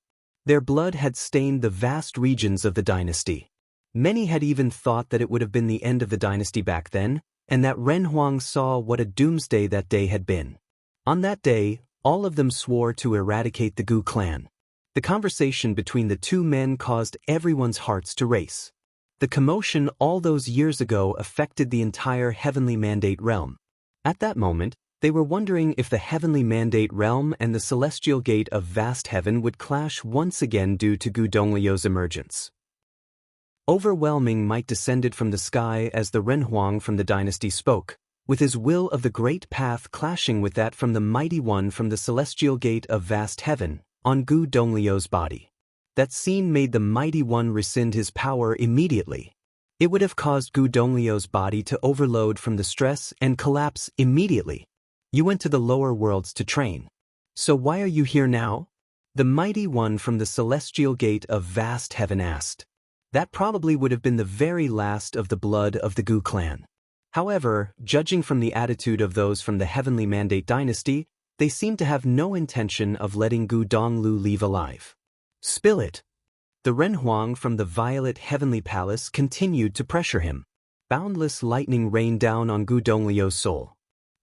Speaker 1: Their blood had stained the vast regions of the dynasty. Many had even thought that it would have been the end of the dynasty back then, and that Renhuang saw what a doomsday that day had been. On that day, all of them swore to eradicate the Gu clan. The conversation between the two men caused everyone's hearts to race. The commotion all those years ago affected the entire heavenly mandate realm. At that moment, they were wondering if the heavenly mandate realm and the celestial gate of vast heaven would clash once again due to Gu Donglio's emergence. Overwhelming might descended from the sky as the Renhuang from the dynasty spoke, with his will of the great path clashing with that from the mighty one from the celestial gate of vast heaven, on Gu Donglio's body. That scene made the mighty one rescind his power immediately. It would have caused Gu Donglio's body to overload from the stress and collapse immediately. You went to the lower worlds to train. So why are you here now? The mighty one from the celestial gate of vast heaven asked. That probably would have been the very last of the blood of the Gu clan. However, judging from the attitude of those from the heavenly mandate dynasty, they seemed to have no intention of letting Gu Donglu leave alive. Spill it. The Renhuang from the violet heavenly palace continued to pressure him. Boundless lightning rained down on Gu Donglio's soul.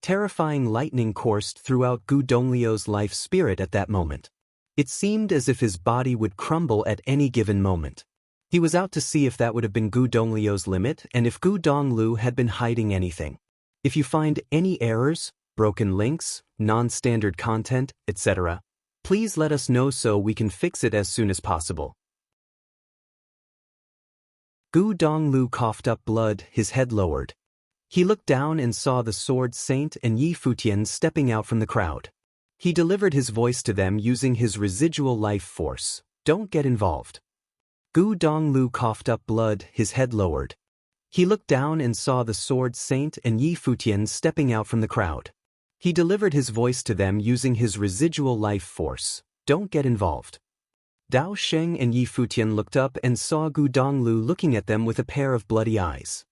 Speaker 1: Terrifying lightning coursed throughout Gu Donglio's life spirit at that moment. It seemed as if his body would crumble at any given moment. He was out to see if that would have been Gu Donglio's limit and if Gu Donglu had been hiding anything. If you find any errors, broken links, non-standard content, etc., please let us know so we can fix it as soon as possible. Gu Donglu coughed up blood, his head lowered. He looked down and saw the Sword Saint and Yi Futian stepping out from the crowd. He delivered his voice to them using his residual life force. Don't get involved. Gu Donglu coughed up blood, his head lowered. He looked down and saw the Sword Saint and Yi Futian stepping out from the crowd. He delivered his voice to them using his residual life force. Don't get involved. Dao Sheng and Yi Futian looked up and saw Gu Donglu looking at them with a pair of bloody eyes.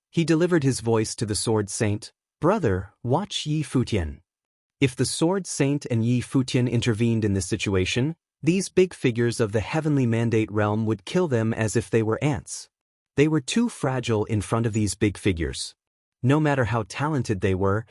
Speaker 1: He delivered his voice to the Sword Saint. Brother, watch Yi Futian. If the Sword Saint and Yi Futian intervened in this situation, these big figures of the heavenly mandate realm would kill them as if they were ants. They were too fragile in front of these big figures. No matter how talented they were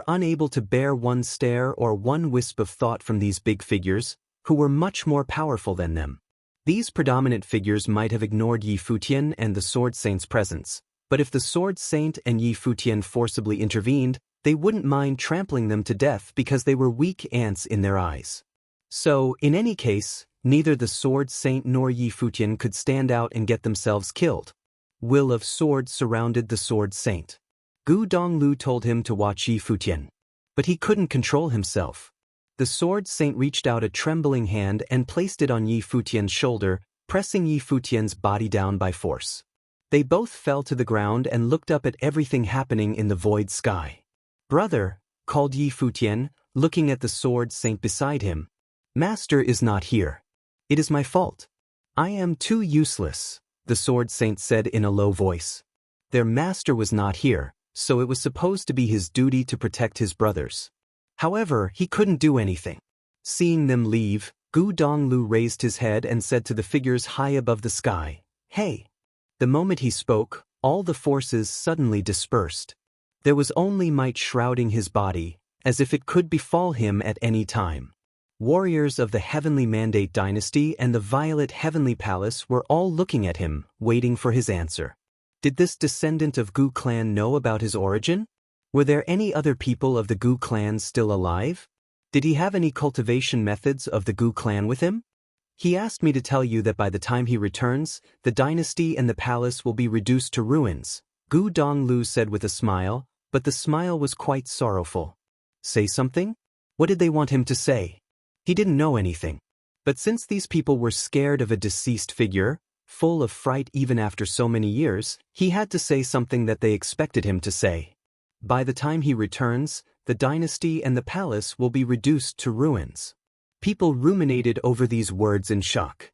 Speaker 1: unable to bear one stare or one wisp of thought from these big figures, who were much more powerful than them. These predominant figures might have ignored Yi Futian and the Sword Saint's presence, but if the Sword Saint and Yi Futian forcibly intervened, they wouldn't mind trampling them to death because they were weak ants in their eyes. So, in any case, neither the Sword Saint nor Yi Futian could stand out and get themselves killed. Will of Sword surrounded the Sword Saint. Gu Donglu told him to watch Yi Futian. But he couldn't control himself. The Sword Saint reached out a trembling hand and placed it on Yi Futian's shoulder, pressing Yi Futian's body down by force. They both fell to the ground and looked up at everything happening in the void sky. Brother, called Yi Futian, looking at the Sword Saint beside him. Master is not here. It is my fault. I am too useless, the Sword Saint said in a low voice. Their master was not here, so it was supposed to be his duty to protect his brothers. However, he couldn't do anything. Seeing them leave, Gu Donglu raised his head and said to the figures high above the sky, "Hey." The moment he spoke, all the forces suddenly dispersed. There was only might shrouding his body, as if it could befall him at any time. Warriors of the Heavenly Mandate Dynasty and the Violet Heavenly Palace were all looking at him, waiting for his answer. Did this descendant of Gu clan know about his origin? Were there any other people of the Gu clan still alive? Did he have any cultivation methods of the Gu clan with him? He asked me to tell you that by the time he returns, the dynasty and the palace will be reduced to ruins, Gu Donglu said with a smile, but the smile was quite sorrowful. Say something? What did they want him to say? He didn't know anything. But since these people were scared of a deceased figure, full of fright even after so many years, he had to say something that they expected him to say. By the time he returns, the dynasty and the palace will be reduced to ruins. People ruminated over these words in shock.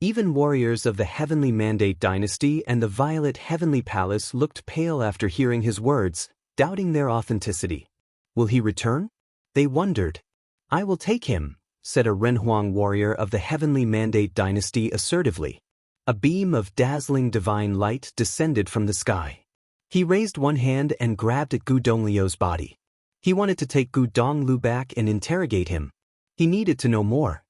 Speaker 1: Even warriors of the Heavenly Mandate Dynasty and the Violet Heavenly Palace looked pale after hearing his words, doubting their authenticity. Will he return? They wondered. I will take him, said a Renhuang warrior of the Heavenly Mandate Dynasty assertively. A beam of dazzling divine light descended from the sky. He raised one hand and grabbed at Gu Donglio's body. He wanted to take Gu Donglu back and interrogate him. He needed to know more.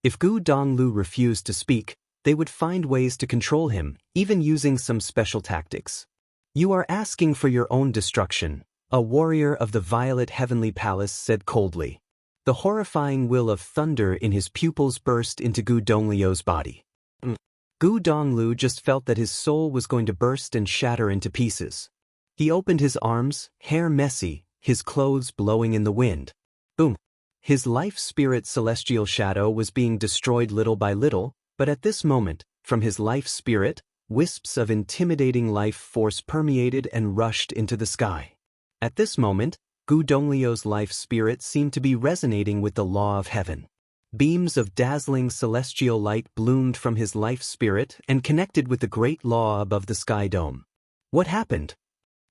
Speaker 1: If Gu Donglu refused to speak, They would find ways to control him, even using some special tactics. "You are asking for your own destruction," a warrior of the Violet Heavenly Palace said coldly. The horrifying will of thunder in his pupils burst into Gu Donglio's body. Gu Donglu just felt that his soul was going to burst and shatter into pieces. He opened his arms, hair messy, his clothes blowing in the wind. Boom! His life spirit celestial shadow was being destroyed little by little, but at this moment, from his life spirit, wisps of intimidating life force permeated and rushed into the sky. At this moment, Gu Donglio's life spirit seemed to be resonating with the law of heaven. Beams of dazzling celestial light bloomed from his life spirit and connected with the great law above the sky dome. What happened?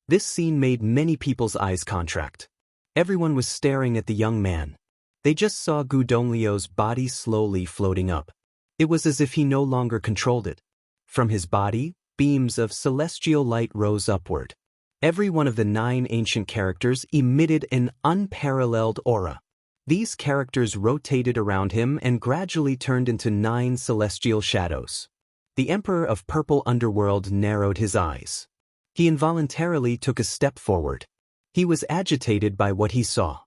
Speaker 1: This scene made many people's eyes contract. Everyone was staring at the young man. They just saw Gu Donglio's body slowly floating up. It was as if he no longer controlled it. From his body, beams of celestial light rose upward. Every one of the 9 ancient characters emitted an unparalleled aura. These characters rotated around him and gradually turned into 9 celestial shadows. The Emperor of Purple Underworld narrowed his eyes. He involuntarily took a step forward. He was agitated by what he saw.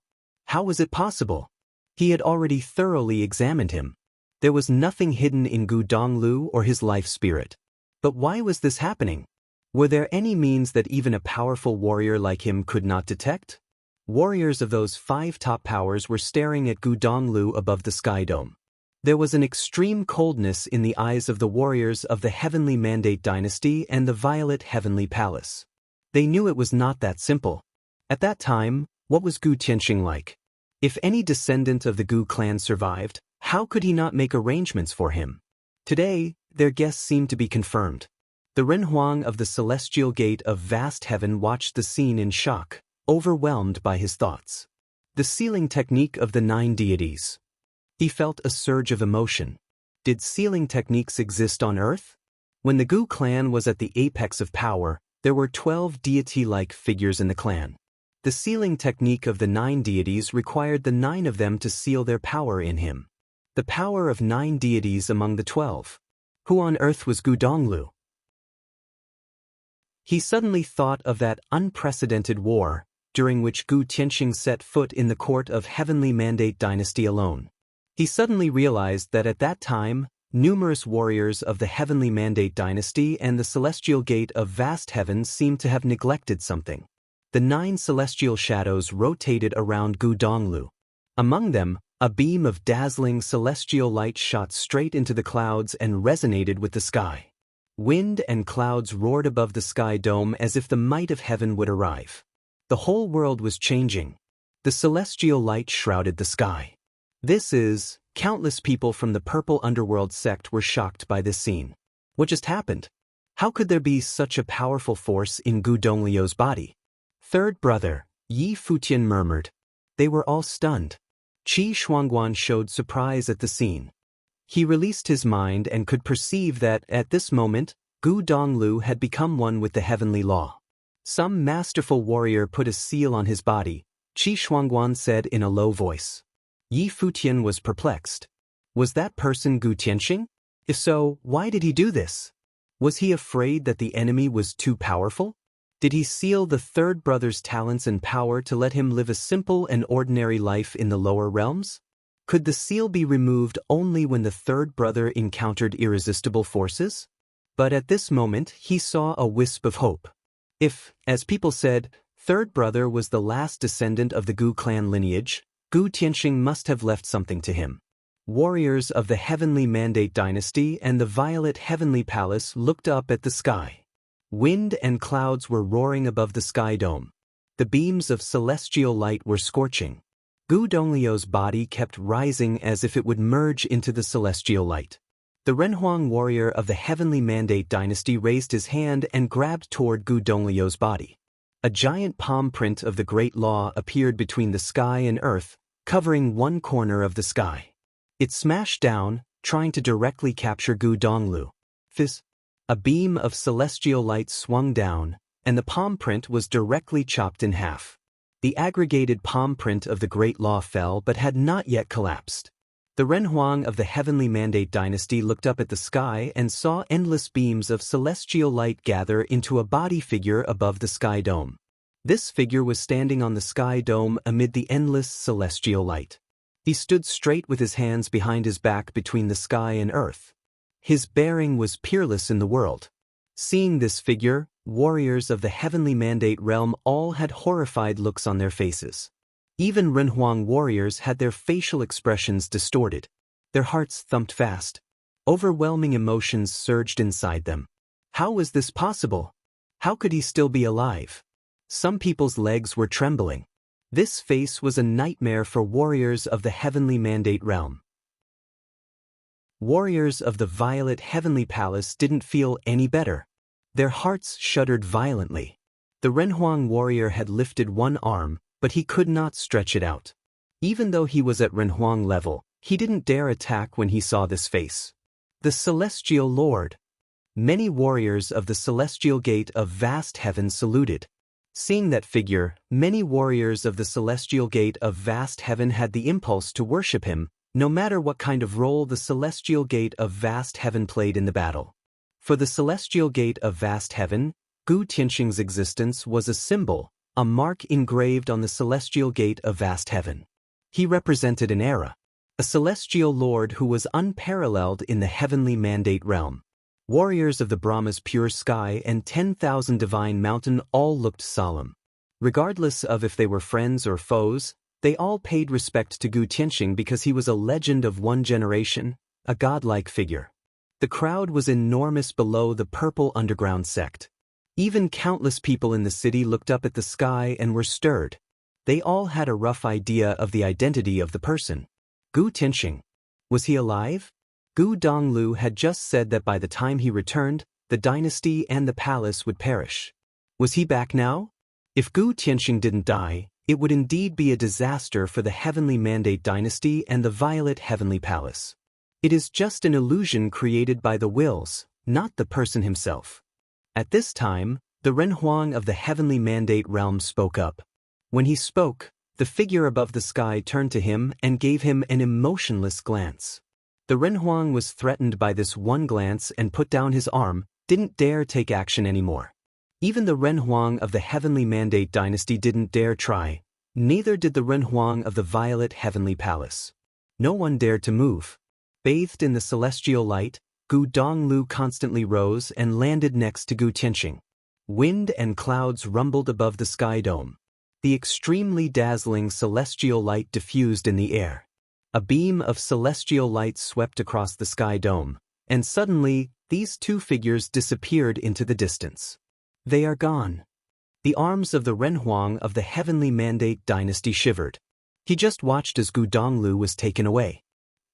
Speaker 1: How was it possible? He had already thoroughly examined him. There was nothing hidden in Gu Donglu or his life spirit. But why was this happening? Were there any means that even a powerful warrior like him could not detect? Warriors of those 5 top powers were staring at Gu Donglu above the sky dome. There was an extreme coldness in the eyes of the warriors of the Heavenly Mandate Dynasty and the Violet Heavenly Palace. They knew it was not that simple. At that time, what was Gu Tianqing like? If any descendant of the Gu clan survived, how could he not make arrangements for him? Today, their guess seemed to be confirmed. The Renhuang of the Celestial Gate of Vast Heaven watched the scene in shock, overwhelmed by his thoughts. The sealing technique of the 9 deities. He felt a surge of emotion. Did sealing techniques exist on Earth? When the Gu clan was at the apex of power, there were 12 deity-like figures in the clan. The sealing technique of the 9 deities required the 9 of them to seal their power in him. The power of 9 deities among the 12. Who on earth was Gu Donglu? He suddenly thought of that unprecedented war, during which Gu Tianqing set foot in the court of Heavenly Mandate Dynasty alone. He suddenly realized that at that time, numerous warriors of the Heavenly Mandate Dynasty and the Celestial Gate of Vast Heaven seemed to have neglected something. The 9 celestial shadows rotated around Gu Donglu. Among them, a beam of dazzling celestial light shot straight into the clouds and resonated with the sky. Wind and clouds roared above the sky dome as if the might of heaven would arrive. The whole world was changing. The celestial light shrouded the sky. Countless people from the Purple Underworld sect were shocked by this scene. What just happened? How could there be such a powerful force in Gu Donglio's body? Third brother, Yi Futian murmured. They were all stunned. Qi Shuangguan showed surprise at the scene. He released his mind and could perceive that, at this moment, Gu Donglu had become one with the heavenly law. Some masterful warrior put a seal on his body, Qi Shuangguan said in a low voice. Yi Futian was perplexed. Was that person Gu Tianqing? If so, why did he do this? Was he afraid that the enemy was too powerful? Did he seal the third brother's talents and power to let him live a simple and ordinary life in the lower realms? Could the seal be removed only when the third brother encountered irresistible forces? But at this moment he saw a wisp of hope. If, as people said, third brother was the last descendant of the Gu clan lineage, Gu Tianqing must have left something to him. Warriors of the Heavenly Mandate Dynasty and the Violet Heavenly Palace looked up at the sky. Wind and clouds were roaring above the sky dome. The beams of celestial light were scorching. Gu Donglio's body kept rising as if it would merge into the celestial light. The Renhuang warrior of the Heavenly Mandate Dynasty raised his hand and grabbed toward Gu Donglio's body. A giant palm print of the Great Law appeared between the sky and earth, covering one corner of the sky. It smashed down, trying to directly capture Gu Donglu. Fizz! A beam of celestial light swung down, and the palm print was directly chopped in half. The aggregated palm print of the Great Law fell but had not yet collapsed. The The Renhuang of the Heavenly Mandate Dynasty looked up at the sky and saw endless beams of celestial light gather into a body figure above the sky dome. This figure was standing on the sky dome amid the endless celestial light. He stood straight with his hands behind his back between the sky and earth. His bearing was peerless in the world. Seeing this figure, warriors of the Heavenly Mandate realm all had horrified looks on their faces. Even Renhuang warriors had their facial expressions distorted. Their hearts thumped fast. Overwhelming emotions surged inside them. How was this possible? How could he still be alive? Some people's legs were trembling. This face was a nightmare for warriors of the Heavenly Mandate realm. Warriors of the Violet Heavenly Palace didn't feel any better. Their hearts shuddered violently. The Renhuang warrior had lifted one arm, but he could not stretch it out. Even though he was at Renhuang level, he didn't dare attack when he saw this face. The Celestial Lord. Many warriors of the Celestial Gate of Vast Heaven saluted. Seeing that figure, many warriors of the Celestial Gate of Vast Heaven had the impulse to worship him, no matter what kind of role the Celestial Gate of Vast Heaven played in the battle. For the Celestial Gate of Vast Heaven, Gu Tianxing's existence was a symbol, a mark engraved on the Celestial Gate of Vast Heaven. He represented an era, a celestial lord who was unparalleled in the Heavenly Mandate realm. Warriors of the Brahma's pure sky and 10,000 divine mountain all looked solemn. Regardless of if they were friends or foes, they all paid respect to Gu Tianxing because he was a legend of one generation, a godlike figure. The crowd was enormous below the purple underground sect. Even countless people in the city looked up at the sky and were stirred. They all had a rough idea of the identity of the person. Gu Tianxing. Was he alive? Gu Donglu had just said that by the time he returned, the dynasty and the palace would perish. Was he back now? If Gu Tianxing didn't die, it would indeed be a disaster for the Heavenly Mandate Dynasty and the Violet Heavenly Palace. It is just an illusion created by the wills, not the person himself. At this time, the Renhuang of the Heavenly Mandate realm spoke up. When he spoke, the figure above the sky turned to him and gave him an emotionless glance. The Renhuang was threatened by this one glance and put down his arm, didn't dare take action anymore. Even the Renhuang of the Heavenly Mandate Dynasty didn't dare try, neither did the Renhuang of the Violet Heavenly Palace. No one dared to move. Bathed in the celestial light, Gu Donglu constantly rose and landed next to Gu Tianxing. Wind and clouds rumbled above the sky dome. The extremely dazzling celestial light diffused in the air. A beam of celestial light swept across the sky dome, and suddenly, these two figures disappeared into the distance. They are gone. The arms of the Renhuang of the Heavenly Mandate Dynasty shivered. He just watched as Gu Donglu was taken away.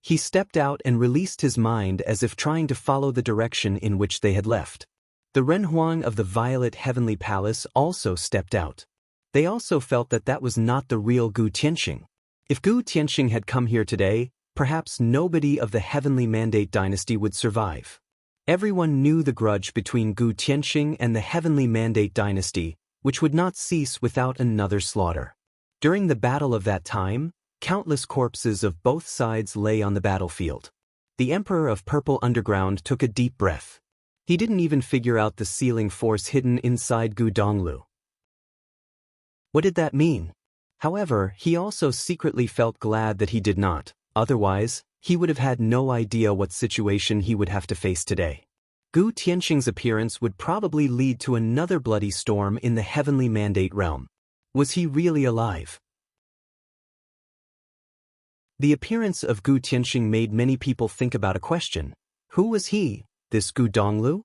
Speaker 1: He stepped out and released his mind as if trying to follow the direction in which they had left. The Renhuang of the Violet Heavenly Palace also stepped out. They also felt that that was not the real Gu Tianxing. If Gu Tianxing had come here today, perhaps nobody of the Heavenly Mandate Dynasty would survive. Everyone knew the grudge between Gu Tianxing and the Heavenly Mandate Dynasty, which would not cease without another slaughter. During the battle of that time, countless corpses of both sides lay on the battlefield. The Emperor of Purple Underground took a deep breath. He didn't even figure out the sealing force hidden inside Gu Donglu. What did that mean? However, he also secretly felt glad that he did not, otherwise, he would have had no idea what situation he would have to face today. Gu Tianxing's appearance would probably lead to another bloody storm in the Heavenly Mandate realm. Was he really alive? The appearance of Gu Tianxing made many people think about a question. Who was he, this Gu Donglu?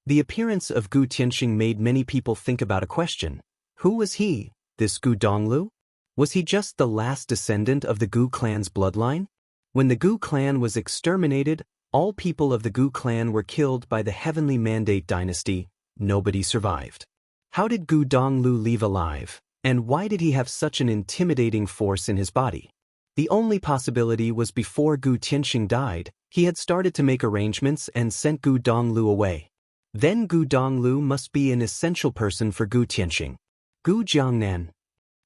Speaker 1: The appearance of Gu Tianxing made many people think about a question. Who was he, this Gu Donglu? Was he just the last descendant of the Gu clan's bloodline? When the Gu clan was exterminated, all people of the Gu clan were killed by the Heavenly Mandate Dynasty. Nobody survived. How did Gu Donglu leave alive, and why did he have such an intimidating force in his body? The only possibility was before Gu Tianxing died, he had started to make arrangements and sent Gu Donglu away. Then Gu Donglu must be an essential person for Gu Tianxing. Gu Jiangnan.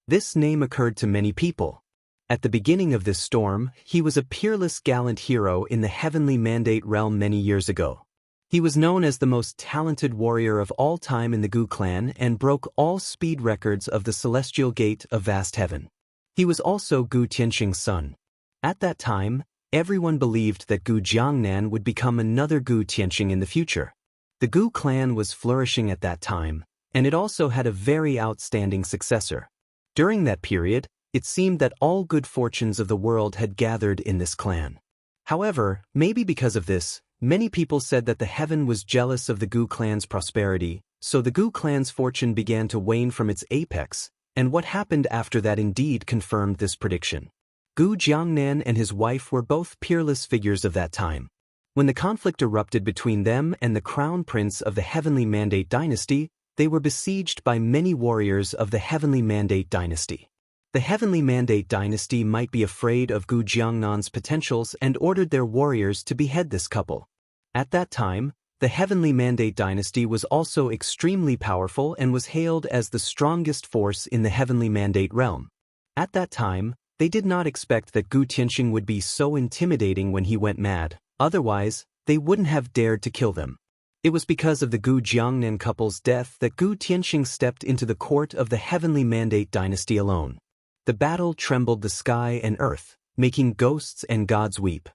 Speaker 1: This name occurred to many people. At the beginning of this storm, he was a peerless gallant hero in the heavenly mandate realm many years ago. He was known as the most talented warrior of all time in the Gu clan and broke all speed records of the celestial gate of vast heaven. He was also Gu Tianxing's son. At that time, everyone believed that Gu Jiangnan would become another Gu Tianxing in the future. The Gu clan was flourishing at that time, and it also had a very outstanding successor. During that period, it seemed that all good fortunes of the world had gathered in this clan. However, maybe because of this, many people said that the heaven was jealous of the Gu clan's prosperity, so the Gu clan's fortune began to wane from its apex, and what happened after that indeed confirmed this prediction. Gu Jiangnan and his wife were both peerless figures of that time. When the conflict erupted between them and the crown prince of the Heavenly Mandate dynasty, they were besieged by many warriors of the Heavenly Mandate dynasty. The Heavenly Mandate dynasty might be afraid of Gu Jiangnan's potentials and ordered their warriors to behead this couple. At that time, the Heavenly Mandate dynasty was also extremely powerful and was hailed as the strongest force in the Heavenly Mandate realm. At that time, they did not expect that Gu Tianxing would be so intimidating when he went mad, otherwise, they wouldn't have dared to kill them. It was because of the Gu Jiangnan couple's death that Gu Tianxing stepped into the court of the Heavenly Mandate dynasty alone. The battle trembled the sky and earth, making ghosts and gods weep.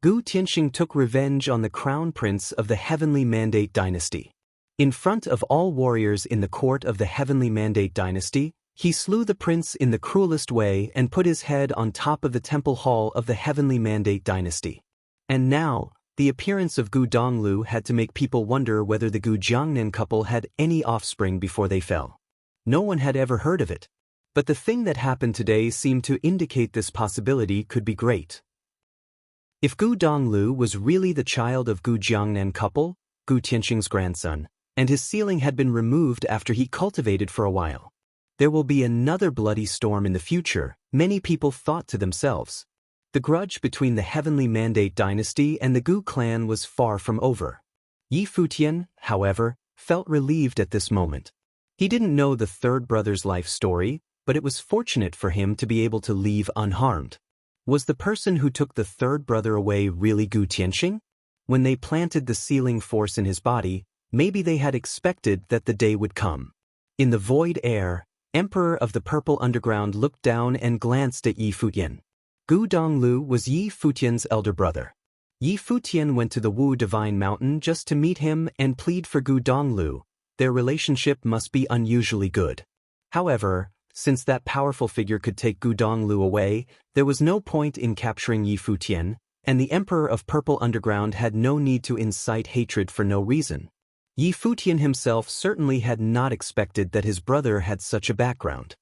Speaker 1: Gu Tianxing took revenge on the crown prince of the Heavenly Mandate dynasty. In front of all warriors in the court of the Heavenly Mandate dynasty, he slew the prince in the cruelest way and put his head on top of the temple hall of the Heavenly Mandate dynasty. And now, the appearance of Gu Donglu had to make people wonder whether the Gu Jiangnan couple had any offspring before they fell. No one had ever heard of it. But the thing that happened today seemed to indicate this possibility could be great. If Gu Donglu was really the child of Gu Jiangnan couple, Gu Tianxing's grandson, and his ceiling had been removed after he cultivated for a while, there will be another bloody storm in the future, many people thought to themselves. The grudge between the Heavenly Mandate dynasty and the Gu clan was far from over. Yi Futian, however, felt relieved at this moment. He didn't know the third brother's life story, but it was fortunate for him to be able to leave unharmed. Was the person who took the third brother away really Gu Tianxing? When they planted the sealing force in his body, maybe they had expected that the day would come. In the void air, Emperor of the Purple Underground looked down and glanced at Yi Futian. Gu Donglu was Yi Futian's elder brother. Yi Futian went to the Wu Divine Mountain just to meet him and plead for Gu Donglu. Their relationship must be unusually good. However, since that powerful figure could take Gu Donglu away, there was no point in capturing Yi Futian, and the Emperor of Purple Underground had no need to incite hatred for no reason. Yi Futian himself certainly had not expected that his brother had such a background.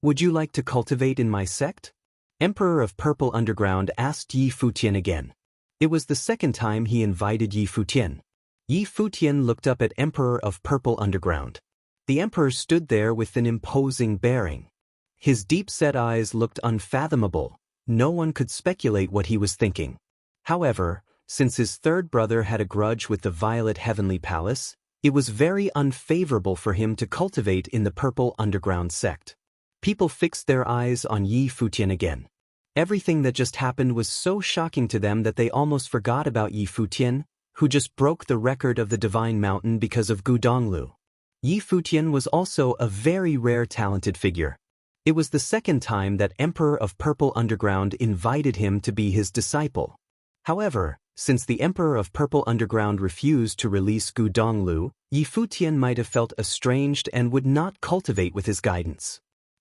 Speaker 1: Would you like to cultivate in my sect? Emperor of Purple Underground asked Yi Futian again. It was the second time he invited Yi Futian. Yi Futian looked up at Emperor of Purple Underground. The emperor stood there with an imposing bearing. His deep-set eyes looked unfathomable. No one could speculate what he was thinking. However, since his third brother had a grudge with the Violet Heavenly Palace, it was very unfavorable for him to cultivate in the Purple Underground sect. People fixed their eyes on Yi Futian again. Everything that just happened was so shocking to them that they almost forgot about Yi Futian, who just broke the record of the Divine Mountain because of Gu Donglu. Yi Futian was also a very rare talented figure. It was the second time that Emperor of Purple Underground invited him to be his disciple. However, since the Emperor of Purple Underground refused to release Gu Donglu, Yi Futian might have felt estranged and would not cultivate with his guidance.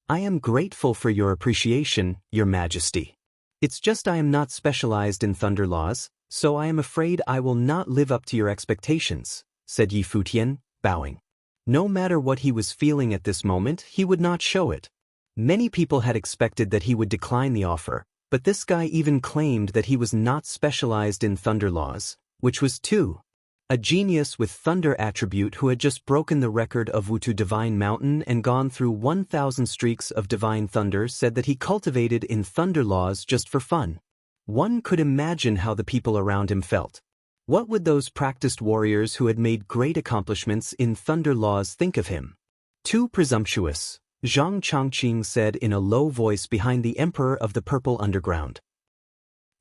Speaker 1: I am grateful for your appreciation, Your Majesty. It's just I am not specialized in thunder laws, so I am afraid I will not live up to your expectations, said Yi Futian, bowing. No matter what he was feeling at this moment, he would not show it. Many people had expected that he would decline the offer, but this guy even claimed that he was not specialized in thunder laws, which was too. A genius with thunder attribute who had just broken the record of Wutu Divine Mountain and gone through 1,000 streaks of divine thunder said that he cultivated in thunder laws just for fun. One could imagine how the people around him felt. What would those practiced warriors who had made great accomplishments in thunder laws think of him? Too presumptuous. Zhang Chongqing said in a low voice behind the Emperor of the Purple Underground.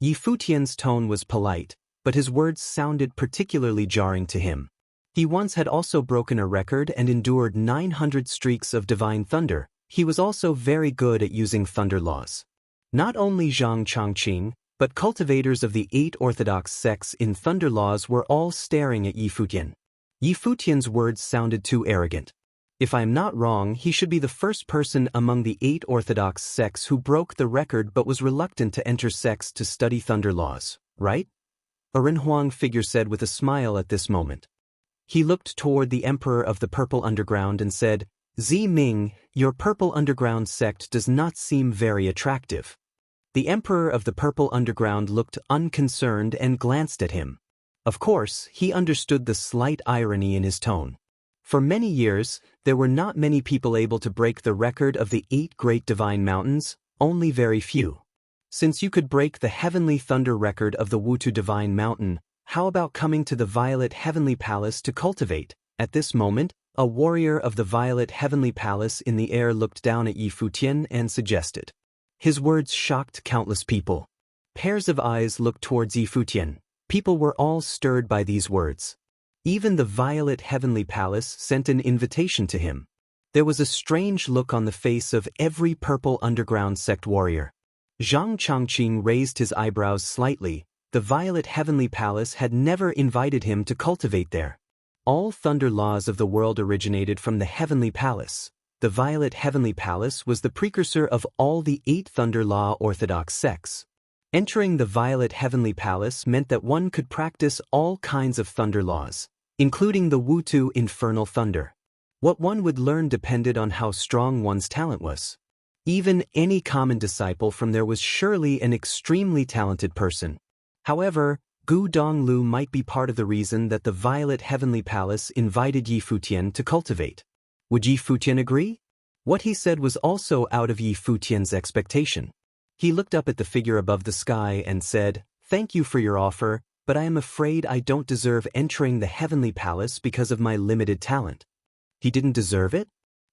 Speaker 1: Yi Futian's tone was polite, but his words sounded particularly jarring to him. He once had also broken a record and endured 900 streaks of divine thunder. He was also very good at using thunder laws. Not only Zhang Chongqing, but cultivators of the 8 orthodox sects in thunder laws were all staring at Yi Futian. Yi Futian's words sounded too arrogant. If I am not wrong, he should be the first person among the 8 orthodox sects who broke the record but was reluctant to enter sects to study thunder laws, right? A Renhuang figure said with a smile at this moment. He looked toward the Emperor of the Purple Underground and said, "Zi Ming, your Purple Underground sect does not seem very attractive." The Emperor of the Purple Underground looked unconcerned and glanced at him. Of course, he understood the slight irony in his tone. For many years, there were not many people able to break the record of the 8 great divine mountains, only very few. Since you could break the heavenly thunder record of the Wutu Divine Mountain, how about coming to the Violet Heavenly Palace to cultivate? At this moment, a warrior of the Violet Heavenly Palace in the air looked down at Yi Futian and suggested. His words shocked countless people. Pairs of eyes looked towards Yi Futian. People were all stirred by these words. Even the Violet Heavenly Palace sent an invitation to him. There was a strange look on the face of every Purple Underground sect warrior. Zhang Chongqing raised his eyebrows slightly. The Violet Heavenly Palace had never invited him to cultivate there. All thunder laws of the world originated from the Heavenly Palace. The Violet Heavenly Palace was the precursor of all the 8 thunder law orthodox sects. Entering the Violet Heavenly Palace meant that one could practice all kinds of thunder laws, including the Wutu infernal thunder. What one would learn depended on how strong one's talent was. Even any common disciple from there was surely an extremely talented person. However, Gu Donglu might be part of the reason that the Violet Heavenly Palace invited Yi Futian to cultivate. Would Yi Futian agree? What he said was also out of Yi Futian's expectation. He looked up at the figure above the sky and said, "Thank you for your offer, but I am afraid I don't deserve entering the Heavenly Palace because of my limited talent." He didn't deserve it?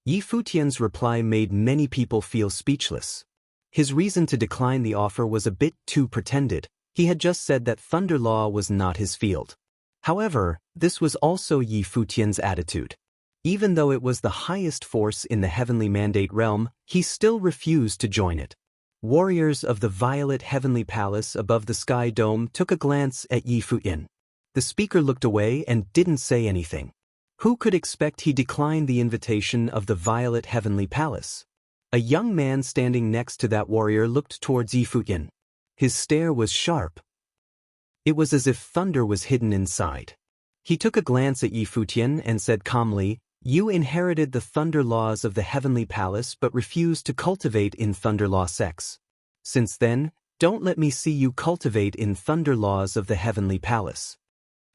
Speaker 1: Yi Futian's reply made many people feel speechless. His reason to decline the offer was a bit too pretended. He had just said that thunder law was not his field. However, this was also Yi Futian's attitude. Even though it was the highest force in the Heavenly Mandate realm, he still refused to join it. Warriors of the Violet Heavenly Palace above the Sky Dome took a glance at Yi Futian. The speaker looked away and didn't say anything. Who could expect he declined the invitation of the Violet Heavenly Palace? A young man standing next to that warrior looked towards Yi Futian. His stare was sharp. It was as if thunder was hidden inside. He took a glance at Yi Futian and said calmly, "You inherited the thunder laws of the Heavenly Palace but refused to cultivate in thunder law sects. Since then, don't let me see you cultivate in thunder laws of the Heavenly Palace."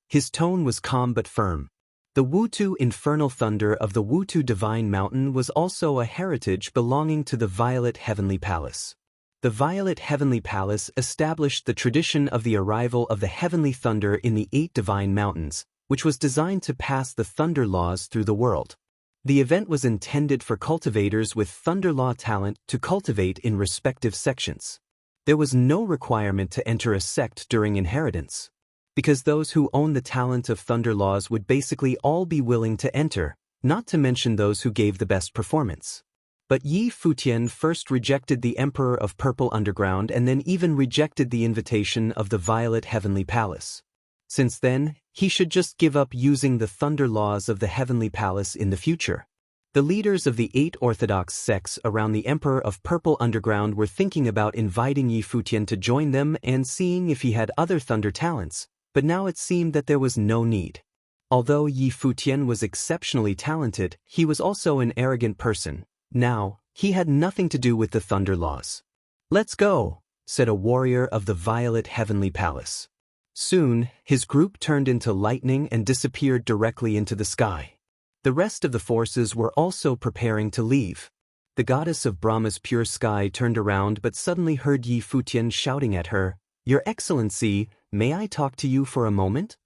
Speaker 1: His tone was calm but firm. The Wutu infernal thunder of the Wutu Divine Mountain was also a heritage belonging to the Violet Heavenly Palace. The Violet Heavenly Palace established the tradition of the arrival of the heavenly thunder in the 8 divine mountains, which was designed to pass the thunder laws through the world. The event was intended for cultivators with thunder law talent to cultivate in respective sections. There was no requirement to enter a sect during inheritance, because those who own the talent of thunder laws would basically all be willing to enter, not to mention those who gave the best performance. But Yi Futian first rejected the Emperor of Purple Underground and then even rejected the invitation of the Violet Heavenly Palace. Since then, he should just give up using the thunder laws of the Heavenly Palace in the future. The leaders of the 8 orthodox sects around the Emperor of Purple Underground were thinking about inviting Yi Futian to join them and seeing if he had other thunder talents, but now it seemed that there was no need. Although Yi Futian was exceptionally talented, he was also an arrogant person. Now, he had nothing to do with the thunder laws. "Let's go," said a warrior of the Violet Heavenly Palace. Soon, his group turned into lightning and disappeared directly into the sky. The rest of the forces were also preparing to leave. The goddess of Brahma's pure sky turned around but suddenly heard Yi Futian shouting at her, "Your Excellency, may I talk to you for a moment?"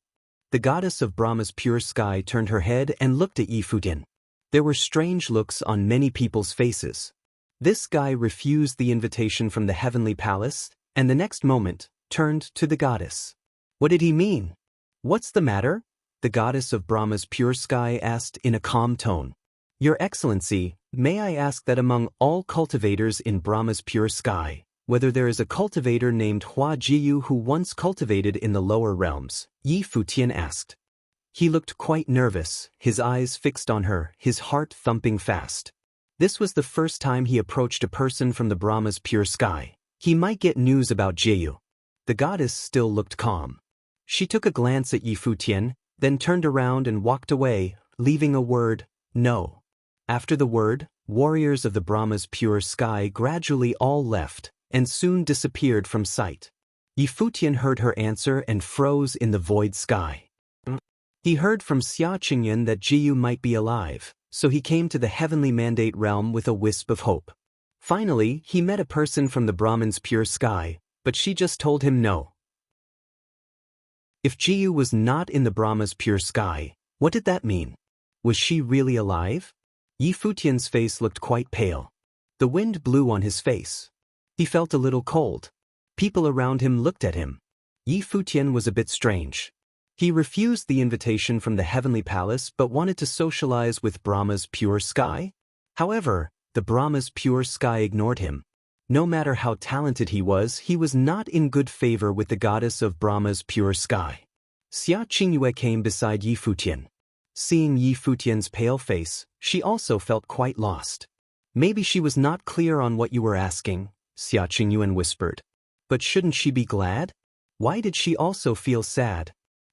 Speaker 1: The goddess of Brahma's pure sky turned her head and looked at Yi Futian. There were strange looks on many people's faces. This guy refused the invitation from the heavenly palace, and the next moment, turned to the goddess. What did he mean? What's the matter? The goddess of Brahma's pure sky asked in a calm tone. Your Excellency, may I ask that among all cultivators in Brahma's pure sky, whether there is a cultivator named Hua Jiyu who once cultivated in the lower realms? Yi Futian asked. He looked quite nervous, his eyes fixed on her, his heart thumping fast. This was the first time he approached a person from the Brahma's pure sky. He might get news about Jiyu. The goddess still looked calm. She took a glance at Yi Futian, then turned around and walked away, leaving a word, no. After the word, warriors of the Brahma's pure sky gradually all left, and soon disappeared from sight. Yi Futian heard her answer and froze in the void sky. He heard from Xia Qingyan that Jiyu might be alive, so he came to the heavenly mandate realm with a wisp of hope. Finally, he met a person from the Brahman's pure sky, but she just told him no. If Jiyu was not in the Brahma's pure sky, what did that mean? Was she really alive? Yi Futian's face looked quite pale. The wind blew on his face. He felt a little cold. People around him looked at him. Yi Futian was a bit strange. He refused the invitation from the heavenly palace but wanted to socialize with Brahma's pure sky. However, the Brahma's pure sky ignored him. No matter how talented he was not in good favor with the goddess of Brahma's pure sky. Xia Qingyue came beside Yi Futian. Seeing Yi Futian's pale face, she also felt quite lost. Maybe she was not clear on what you were asking, Xia Qingyue whispered. But shouldn't she be glad? Why did she also feel sad?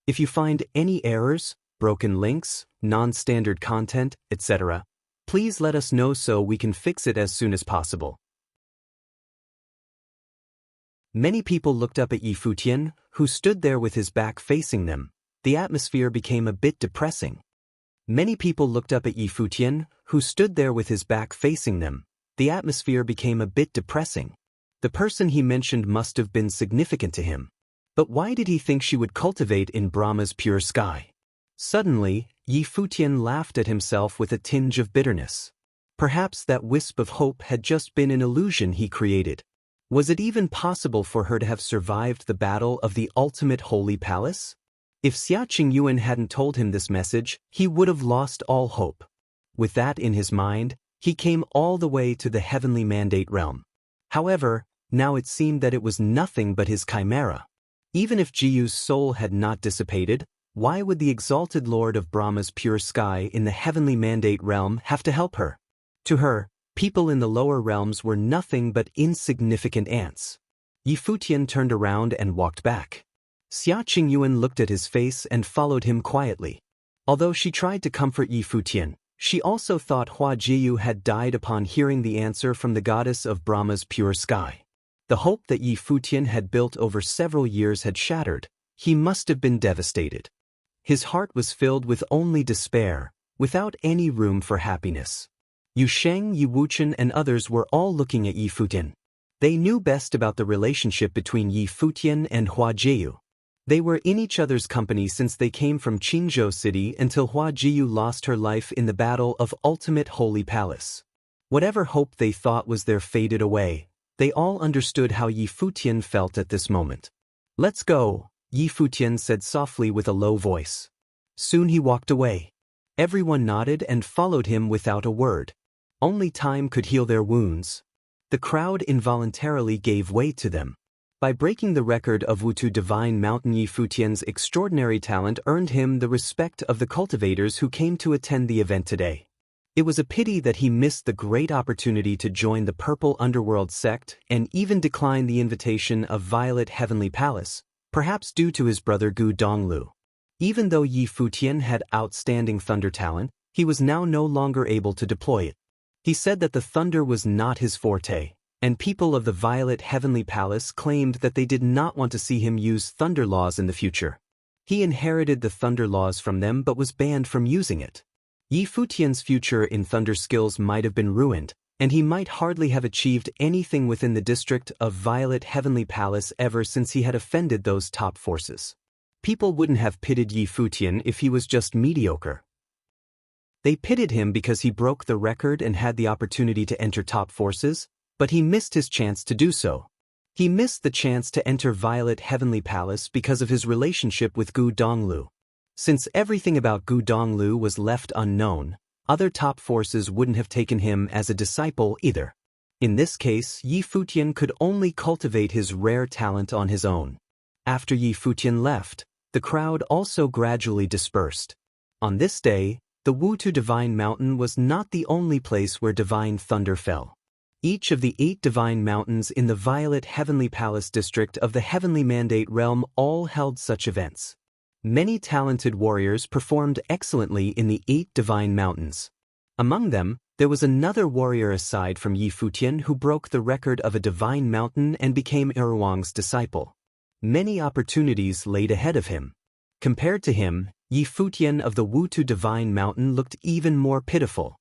Speaker 1: If you find any errors, broken links, non-standard content, etc., please let us know so we can fix it as soon as possible. Many people looked up at Yi Futian, who stood there with his back facing them. The atmosphere became a bit depressing. Many people looked up at Yi Futian, who stood there with his back facing them. The atmosphere became a bit depressing. The person he mentioned must have been significant to him. But why did he think she would cultivate in Brahma's pure sky? Suddenly, Yi Futian laughed at himself with a tinge of bitterness. Perhaps that wisp of hope had just been an illusion he created. Was it even possible for her to have survived the battle of the ultimate holy palace? If Xia Qingyue hadn't told him this message, he would have lost all hope. With that in his mind, he came all the way to the heavenly mandate realm. However, now it seemed that it was nothing but his chimera. Even if Jiyu's soul had not dissipated, why would the exalted Lord of Brahma's pure sky in the heavenly mandate realm have to help her? To her, people in the lower realms were nothing but insignificant ants. Yi Futian turned around and walked back. Xia Qingyue looked at his face and followed him quietly. Although she tried to comfort Yi Futian, she also thought Hua Jiyu had died upon hearing the answer from the goddess of Brahma's pure sky. The hope that Yi Futian had built over several years had shattered. He must have been devastated. His heart was filled with only despair, without any room for happiness. Yu Sheng, Yi Wuchen and others were all looking at Yi Futian. They knew best about the relationship between Yi Futian and Hua Jiyu. They were in each other's company since they came from Qingzhou City until Hua Jiyu lost her life in the battle of Ultimate Holy Palace. Whatever hope they thought was there faded away. They all understood how Yi Futian felt at this moment. Let's go, Yi Futian said softly with a low voice. Soon he walked away. Everyone nodded and followed him without a word. Only time could heal their wounds. The crowd involuntarily gave way to them. By breaking the record of Wutu Divine Mountain, Yi Futian's extraordinary talent earned him the respect of the cultivators who came to attend the event today. It was a pity that he missed the great opportunity to join the Purple Underworld sect and even decline the invitation of Violet Heavenly Palace, perhaps due to his brother Gu Donglu. Even though Yi Futian had outstanding thunder talent, he was now no longer able to deploy it. He said that the thunder was not his forte, and people of the Violet Heavenly Palace claimed that they did not want to see him use thunder laws in the future. He inherited the thunder laws from them but was banned from using it. Yi Futian's future in thunder skills might have been ruined, and he might hardly have achieved anything within the district of Violet Heavenly Palace ever since he had offended those top forces. People wouldn't have pitied Yi Futian if he was just mediocre. They pitied him because he broke the record and had the opportunity to enter top forces, but he missed his chance to do so. He missed the chance to enter Violet Heavenly Palace because of his relationship with Gu Donglu. Since everything about Gu Donglu was left unknown, other top forces wouldn't have taken him as a disciple either. In this case, Yi Futian could only cultivate his rare talent on his own. After Yi Futian left, the crowd also gradually dispersed. On this day, the Wutu Divine Mountain was not the only place where divine thunder fell. Each of the 8 divine mountains in the Violet Heavenly Palace district of the Heavenly Mandate Realm all held such events. Many talented warriors performed excellently in the 8 divine mountains. Among them, there was another warrior aside from Yi Futian who broke the record of a divine mountain and became Erhuang's disciple. Many opportunities laid ahead of him. Compared to him, Yi Futian of the Wutu Divine Mountain looked even more pitiful.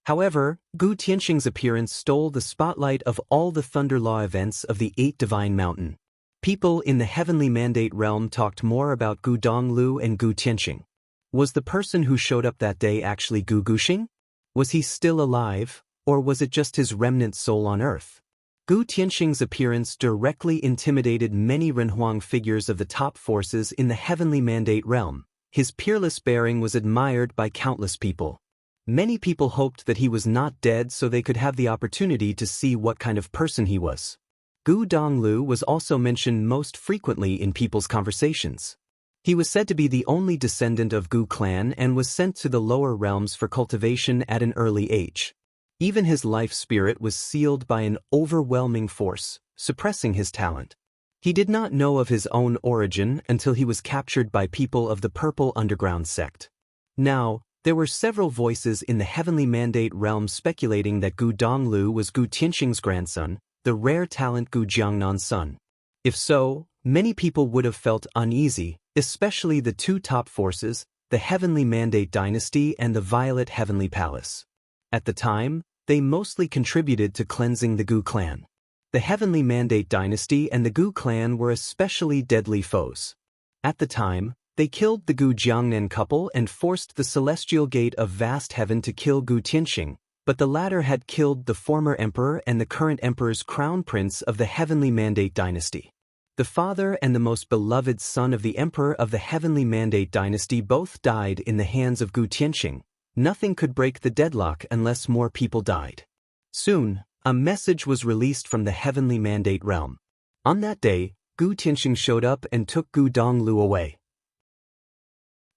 Speaker 1: However, Gu Tianxing's appearance stole the spotlight of all the Thunder Law events of the 8 Divine Mountain. People in the Heavenly Mandate Realm talked more about Gu Donglu and Gu Tianxing. Was the person who showed up that day actually Gu Guxing? Was he still alive, or was it just his remnant soul on Earth? Gu Tianxing's appearance directly intimidated many Renhuang figures of the top forces in the Heavenly Mandate Realm. His peerless bearing was admired by countless people. Many people hoped that he was not dead so they could have the opportunity to see what kind of person he was. Gu Donglu was also mentioned most frequently in people's conversations. He was said to be the only descendant of Gu clan and was sent to the lower realms for cultivation at an early age. Even his life spirit was sealed by an overwhelming force, suppressing his talent. He did not know of his own origin until he was captured by people of the Purple Underground sect. Now, there were several voices in the Heavenly Mandate Realm speculating that Gu Donglu was Gu Tianxing's grandson, the rare talent Gu Jiangnan's son. If so, many people would have felt uneasy, especially the 2 top forces, the Heavenly Mandate Dynasty and the Violet Heavenly Palace. At the time, they mostly contributed to cleansing the Gu clan. The Heavenly Mandate Dynasty and the Gu clan were especially deadly foes. At the time, they killed the Gu Jiangnan couple and forced the Celestial Gate of Vast Heaven to kill Gu Tianxing, but the latter had killed the former emperor and the current emperor's crown prince of the Heavenly Mandate Dynasty. The father and the most beloved son of the emperor of the Heavenly Mandate Dynasty both died in the hands of Gu Tianxing. Nothing could break the deadlock unless more people died. Soon, a message was released from the Heavenly Mandate Realm. On that day, Gu Tianxing showed up and took Gu Donglu away.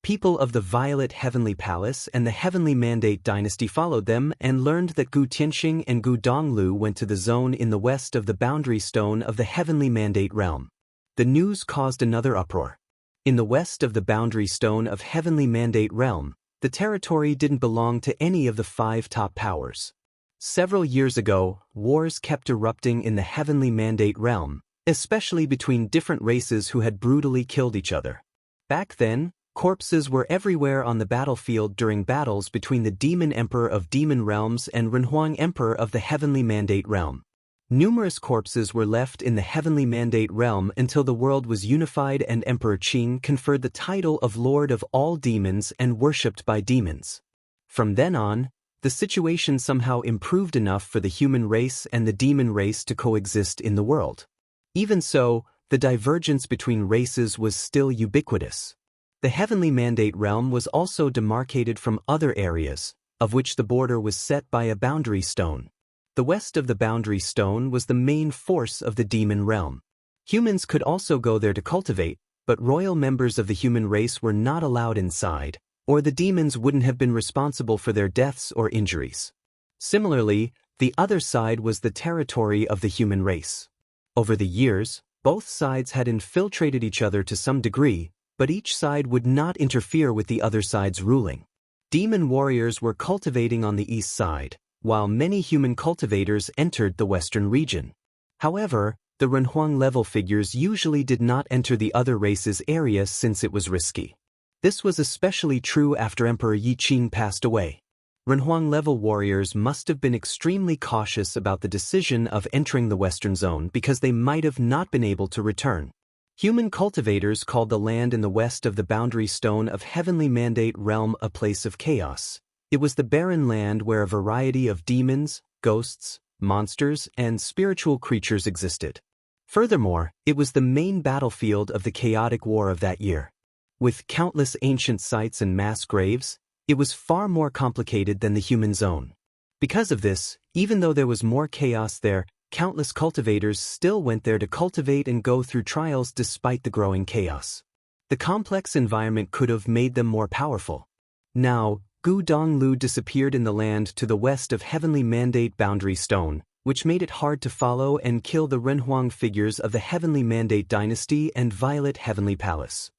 Speaker 1: People of the Violet Heavenly Palace and the Heavenly Mandate Dynasty followed them and learned that Gu Tianxing and Gu Donglu went to the zone in the west of the boundary stone of the Heavenly Mandate Realm. The news caused another uproar. In the west of the boundary stone of Heavenly Mandate Realm, the territory didn't belong to any of the 5 top powers. Several years ago, wars kept erupting in the Heavenly Mandate Realm, especially between different races who had brutally killed each other. Back then, corpses were everywhere on the battlefield during battles between the Demon Emperor of Demon Realms and Renhuang Emperor of the Heavenly Mandate Realm. Numerous corpses were left in the Heavenly Mandate Realm until the world was unified and Emperor Qing conferred the title of Lord of all demons and worshipped by demons. From then on, the situation somehow improved enough for the human race and the demon race to coexist in the world. Even so, the divergence between races was still ubiquitous. The Heavenly Mandate Realm was also demarcated from other areas, of which the border was set by a boundary stone. The west of the boundary stone was the main force of the demon realm. Humans could also go there to cultivate, but royal members of the human race were not allowed inside, or the demons wouldn't have been responsible for their deaths or injuries. Similarly, the other side was the territory of the human race. Over the years, both sides had infiltrated each other to some degree, but each side would not interfere with the other side's ruling. Demon warriors were cultivating on the east side, while many human cultivators entered the western region. However, the Renhuang level figures usually did not enter the other races' area since it was risky. This was especially true after Emperor Yi Qing passed away. Renhuang level warriors must have been extremely cautious about the decision of entering the western zone because they might have not been able to return. Human cultivators called the land in the west of the boundary stone of Heavenly Mandate Realm a place of chaos. It was the barren land where a variety of demons, ghosts, monsters, and spiritual creatures existed. Furthermore, it was the main battlefield of the chaotic war of that year. With countless ancient sites and mass graves, it was far more complicated than the human zone. Because of this, even though there was more chaos there, countless cultivators still went there to cultivate and go through trials despite the growing chaos. The complex environment could have made them more powerful. Now, Gu Donglu disappeared in the land to the west of Heavenly Mandate Boundary Stone, which made it hard to follow and kill the Renhuang figures of the Heavenly Mandate Dynasty and Violet Heavenly Palace.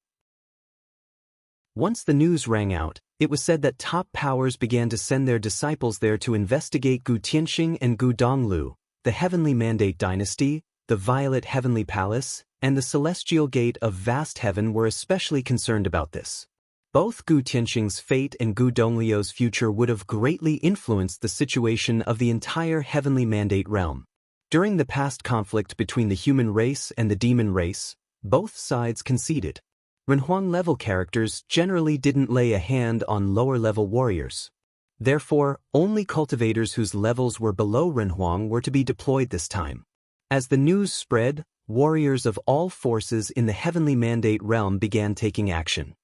Speaker 1: Once the news rang out, it was said that top powers began to send their disciples there to investigate Gu Tianxing and Gu Donglu, the Heavenly Mandate Dynasty, the Violet Heavenly Palace, and the Celestial Gate of Vast Heaven were especially concerned about this. Both Gu Tianxing's fate and Gu Dongliu's future would have greatly influenced the situation of the entire Heavenly Mandate realm. During the past conflict between the human race and the demon race, both sides conceded. Renhuang-level characters generally didn't lay a hand on lower-level warriors. Therefore, only cultivators whose levels were below Renhuang were to be deployed this time. As the news spread, warriors of all forces in the Heavenly Mandate realm began taking action.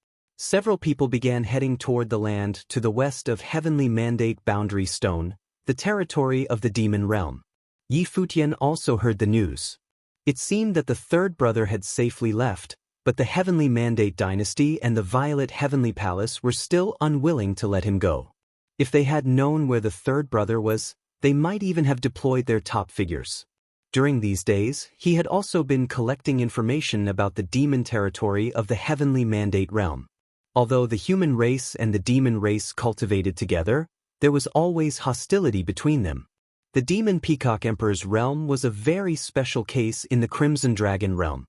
Speaker 1: Several people began heading toward the land to the west of Heavenly Mandate Boundary Stone, the territory of the demon realm. Yi Futian also heard the news. It seemed that the third brother had safely left, but the Heavenly Mandate Dynasty and the Violet Heavenly Palace were still unwilling to let him go. If they had known where the third brother was, they might even have deployed their top figures. During these days, he had also been collecting information about the demon territory of the Heavenly Mandate realm. Although the human race and the demon race cultivated together, there was always hostility between them. The Demon Peacock Emperor's realm was a very special case in the Crimson Dragon realm.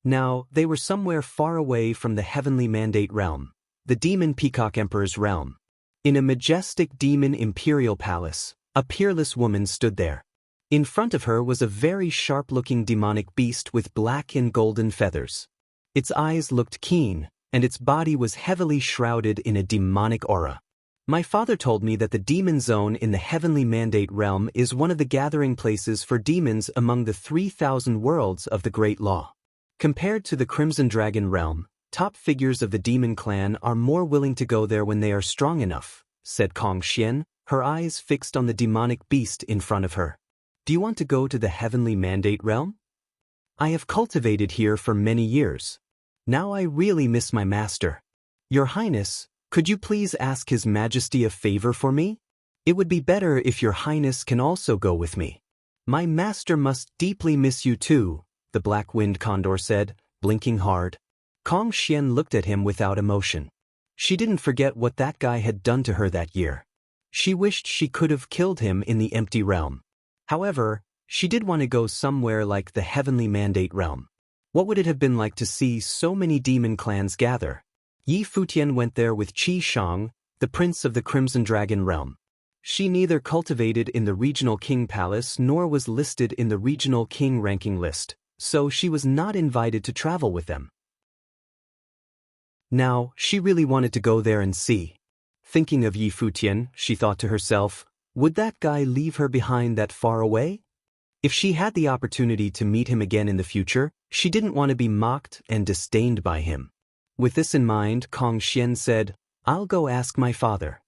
Speaker 1: Now, they were somewhere far away from the Heavenly Mandate realm, the Demon Peacock Emperor's realm. In a majestic demon imperial palace, a peerless woman stood there. In front of her was a very sharp-looking demonic beast with black and golden feathers. Its eyes looked keen, and its body was heavily shrouded in a demonic aura. My father told me that the demon zone in the Heavenly Mandate realm is one of the gathering places for demons among the 3,000 worlds of the Great Law. Compared to the Crimson Dragon realm, top figures of the demon clan are more willing to go there when they are strong enough, said Kong Xian, her eyes fixed on the demonic beast in front of her. Do you want to go to the Heavenly Mandate realm? I have cultivated here for many years. Now I really miss my master. Your Highness, could you please ask His Majesty a favor for me? It would be better if Your Highness can also go with me. My master must deeply miss you too, the black-winged condor said, blinking hard. Kong Xian looked at him without emotion. She didn't forget what that guy had done to her that year. She wished she could have killed him in the empty realm. However, she did want to go somewhere like the Heavenly Mandate realm. What would it have been like to see so many demon clans gather? Yi Futian went there with Qi Shang, the prince of the Crimson Dragon realm. She neither cultivated in the Regional King Palace nor was listed in the Regional King ranking list, so she was not invited to travel with them. Now, she really wanted to go there and see. Thinking of Yi Futian, she thought to herself, would that guy leave her behind that far away? If she had the opportunity to meet him again in the future, she didn't want to be mocked and disdained by him. With this in mind, Kong Xian said, I'll go ask my father.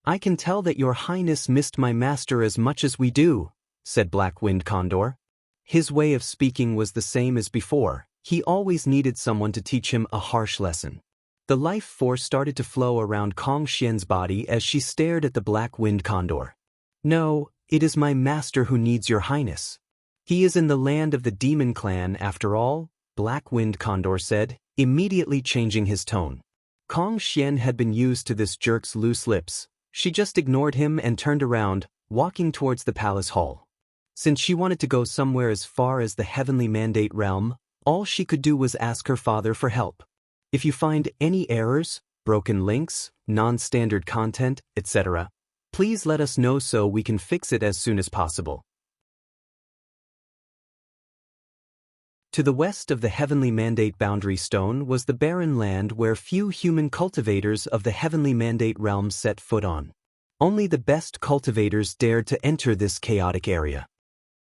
Speaker 1: I can tell that Your Highness missed my master as much as we do, said Black-Winged Condor. His way of speaking was the same as before. He always needed someone to teach him a harsh lesson. The life force started to flow around Kong Xian's body as she stared at the Black-Winged Condor. No, it is my master who needs Your Highness. He is in the land of the demon clan after all, Black-Winged Condor said, immediately changing his tone. Kong Xian had been used to this jerk's loose lips. She just ignored him and turned around, walking towards the palace hall. Since she wanted to go somewhere as far as the Heavenly Mandate realm, all she could do was ask her father for help. If you find any errors, broken links, non-standard content, etc., please let us know so we can fix it as soon as possible. To the west of the Heavenly Mandate Boundary Stone was the barren land where few human cultivators of the Heavenly Mandate realm set foot on. Only the best cultivators dared to enter this chaotic area.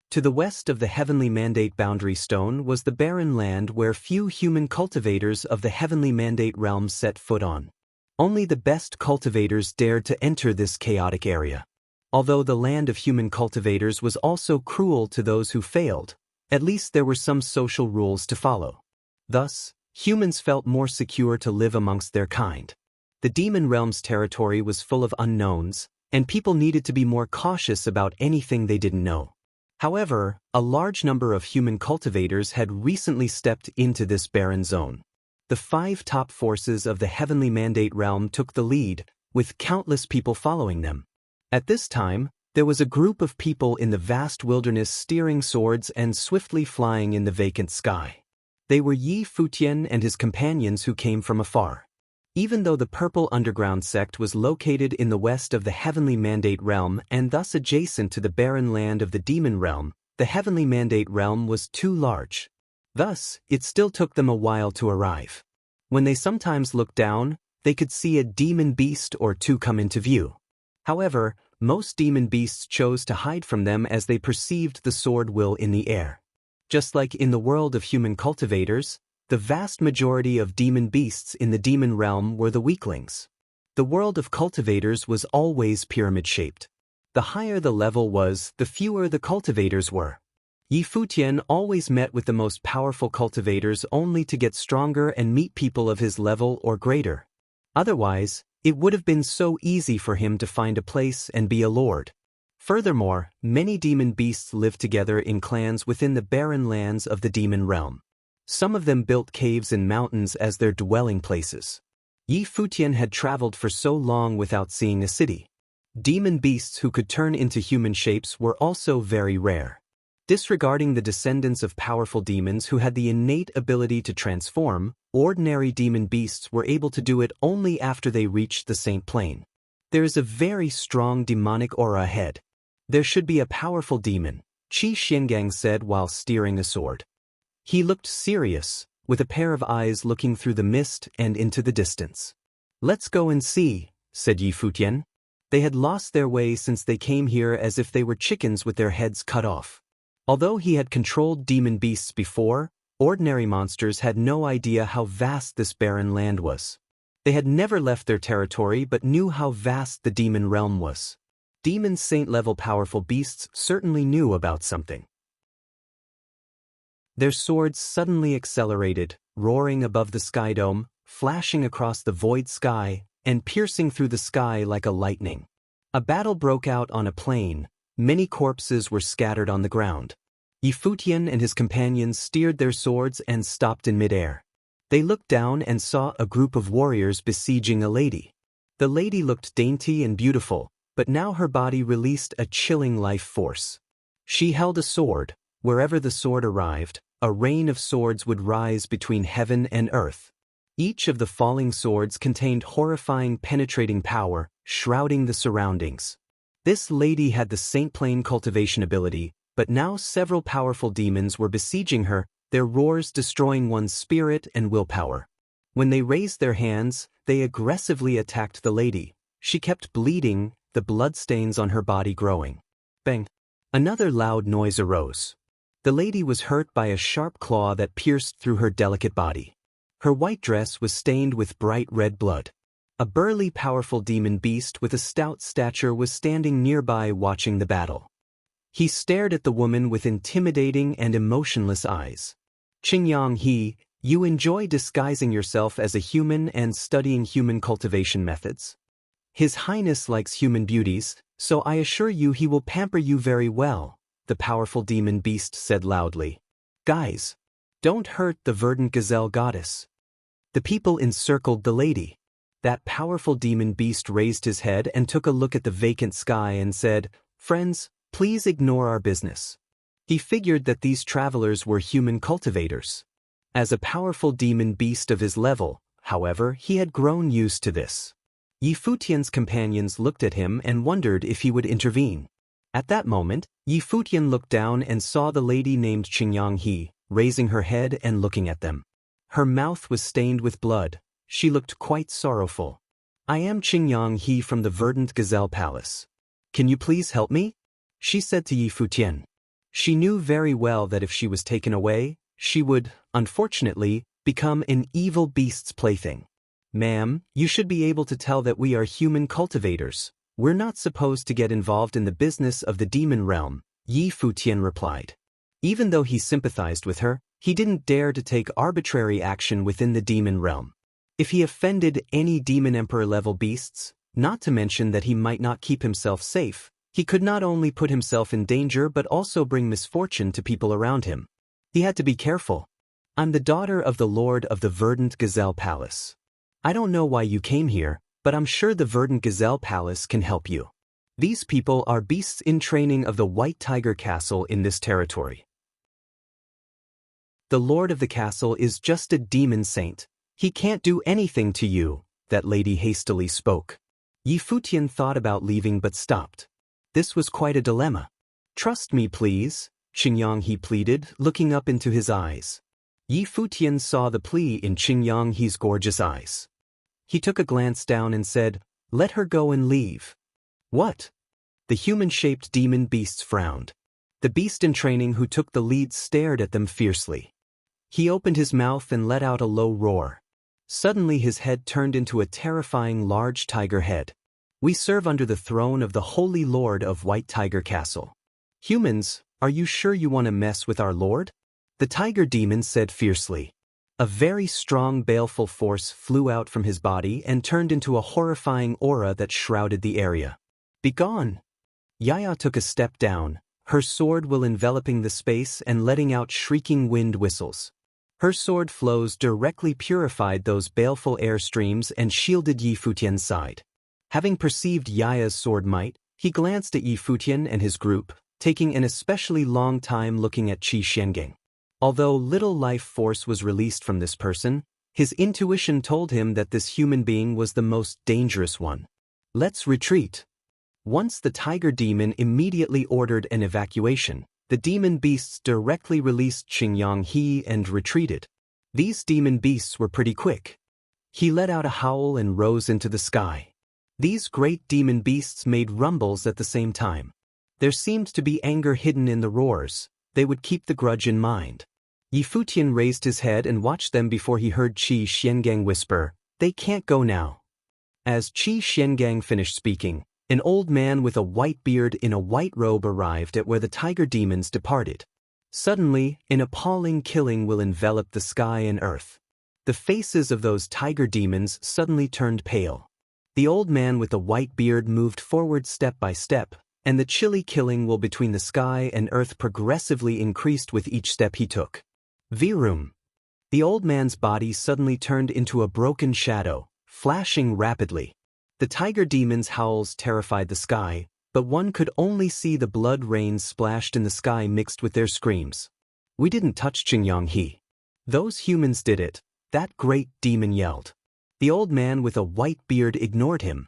Speaker 1: To the west of the heavenly mandate boundary stone was the barren land where few human cultivators of the heavenly mandate realm set foot on. Only the best cultivators dared to enter this chaotic area. Although the land of human cultivators was also cruel to those who failed, at least there were some social rules to follow. Thus, humans felt more secure to live amongst their kind. The demon realm's territory was full of unknowns, and people needed to be more cautious about anything they didn't know. However, a large number of human cultivators had recently stepped into this barren zone. The 5 top forces of the heavenly mandate realm took the lead, with countless people following them. At this time, there was a group of people in the vast wilderness steering swords and swiftly flying in the vacant sky. They were Futian and his companions who came from afar. Even though the Purple Underground sect was located in the west of the Heavenly Mandate realm and thus adjacent to the barren land of the Demon realm, the Heavenly Mandate realm was too large. Thus, it still took them a while to arrive. When they sometimes looked down, they could see a demon beast or two come into view. However, most demon beasts chose to hide from them as they perceived the sword will in the air. Just like in the world of human cultivators, the vast majority of demon beasts in the demon realm were the weaklings. The world of cultivators was always pyramid-shaped. The higher the level was, the fewer the cultivators were. Futian always met with the most powerful cultivators only to get stronger and meet people of his level or greater. Otherwise, it would have been so easy for him to find a place and be a lord. Furthermore, many demon beasts lived together in clans within the barren lands of the demon realm. Some of them built caves and mountains as their dwelling places. Futian had traveled for so long without seeing a city. Demon beasts who could turn into human shapes were also very rare. Disregarding the descendants of powerful demons who had the innate ability to transform, ordinary demon beasts were able to do it only after they reached the Saint Plane. There is a very strong demonic aura ahead. There should be a powerful demon, Qi Xiangang said while steering a sword. He looked serious, with a pair of eyes looking through the mist and into the distance. Let's go and see, said Futian. They had lost their way since they came here as if they were chickens with their heads cut off. Although he had controlled demon beasts before, ordinary monsters had no idea how vast this barren land was. They had never left their territory but knew how vast the demon realm was. Demon saint-level powerful beasts certainly knew about something. Their swords suddenly accelerated, roaring above the sky dome, flashing across the void sky, and piercing through the sky like a lightning. A battle broke out on a plain. Many corpses were scattered on the ground. Futian and his companions steered their swords and stopped in midair. They looked down and saw a group of warriors besieging a lady. The lady looked dainty and beautiful, but now her body released a chilling life force. She held a sword. Wherever the sword arrived, a rain of swords would rise between heaven and earth. Each of the falling swords contained horrifying penetrating power, shrouding the surroundings. This lady had the Saint Plane cultivation ability, but now several powerful demons were besieging her, their roars destroying one's spirit and willpower. When they raised their hands, they aggressively attacked the lady. She kept bleeding, the bloodstains on her body growing. Bang! Another loud noise arose. The lady was hurt by a sharp claw that pierced through her delicate body. Her white dress was stained with bright red blood. A burly, powerful demon beast with a stout stature was standing nearby watching the battle. He stared at the woman with intimidating and emotionless eyes. Qingyang He, you enjoy disguising yourself as a human and studying human cultivation methods? His Highness likes human beauties, so I assure you he will pamper you very well, the powerful demon beast said loudly. Guys, don't hurt the verdant gazelle goddess. The people encircled the lady. That powerful demon beast raised his head and took a look at the vacant sky and said, Friends, please ignore our business. He figured that these travelers were human cultivators. As a powerful demon beast of his level, however, he had grown used to this. Futian's companions looked at him and wondered if he would intervene. At that moment, Futian looked down and saw the lady named Qingyang He, raising her head and looking at them. Her mouth was stained with blood. She looked quite sorrowful. I am Qingyang He from the Verdant Gazelle Palace. Can you please help me? She said to Yi Futian. She knew very well that if she was taken away, she would, unfortunately, become an evil beast's plaything. Ma'am, you should be able to tell that we are human cultivators. We're not supposed to get involved in the business of the demon realm, Yi Futian replied. Even though he sympathized with her, he didn't dare to take arbitrary action within the demon realm. If he offended any demon emperor-level beasts, not to mention that he might not keep himself safe, he could not only put himself in danger but also bring misfortune to people around him. He had to be careful. I'm the daughter of the Lord of the Verdant Gazelle Palace. I don't know why you came here, but I'm sure the Verdant Gazelle Palace can help you. These people are beasts in training of the White Tiger Castle in this territory. The Lord of the castle is just a demon saint. He can't do anything to you, that lady hastily spoke. Yi Futian thought about leaving but stopped. This was quite a dilemma. Trust me please, Qingyang He pleaded, looking up into his eyes. Yi Futian saw the plea in Qingyang He's gorgeous eyes. He took a glance down and said, "Let her go and leave." What? The human-shaped demon beasts frowned. The beast in training who took the lead stared at them fiercely. He opened his mouth and let out a low roar. Suddenly his head turned into a terrifying large tiger head. We serve under the throne of the Holy Lord of White Tiger Castle. Humans, are you sure you want to mess with our Lord? The tiger demon said fiercely. A very strong baleful force flew out from his body and turned into a horrifying aura that shrouded the area. Begone! Yaya took a step down, her sword will enveloping the space and letting out shrieking wind whistles. Her sword flows directly purified those baleful air streams and shielded Yi Futian's side. Having perceived Yaya's sword might, he glanced at Yi Futian and his group, taking an especially long time looking at Qi Xiangang. Although little life force was released from this person, his intuition told him that this human being was the most dangerous one. Let's retreat. Once the tiger demon immediately ordered an evacuation, the demon beasts directly released Qingyang He and retreated. These demon beasts were pretty quick. He let out a howl and rose into the sky. These great demon beasts made rumbles at the same time. There seemed to be anger hidden in the roars. They would keep the grudge in mind. Yi Futian raised his head and watched them before he heard Qi Xiangang whisper, "They can't go now." As Qi Xiangang finished speaking, an old man with a white beard in a white robe arrived at where the tiger demons departed. Suddenly, an appalling killing will envelop the sky and earth. The faces of those tiger demons suddenly turned pale. The old man with the white beard moved forward step by step, and the chilly killing will between the sky and earth progressively increased with each step he took. Virum. The old man's body suddenly turned into a broken shadow, flashing rapidly. The tiger demon's howls terrified the sky, but one could only see the blood rains splashed in the sky mixed with their screams. We didn't touch Qingyang He. Those humans did it, that great demon yelled. The old man with a white beard ignored him.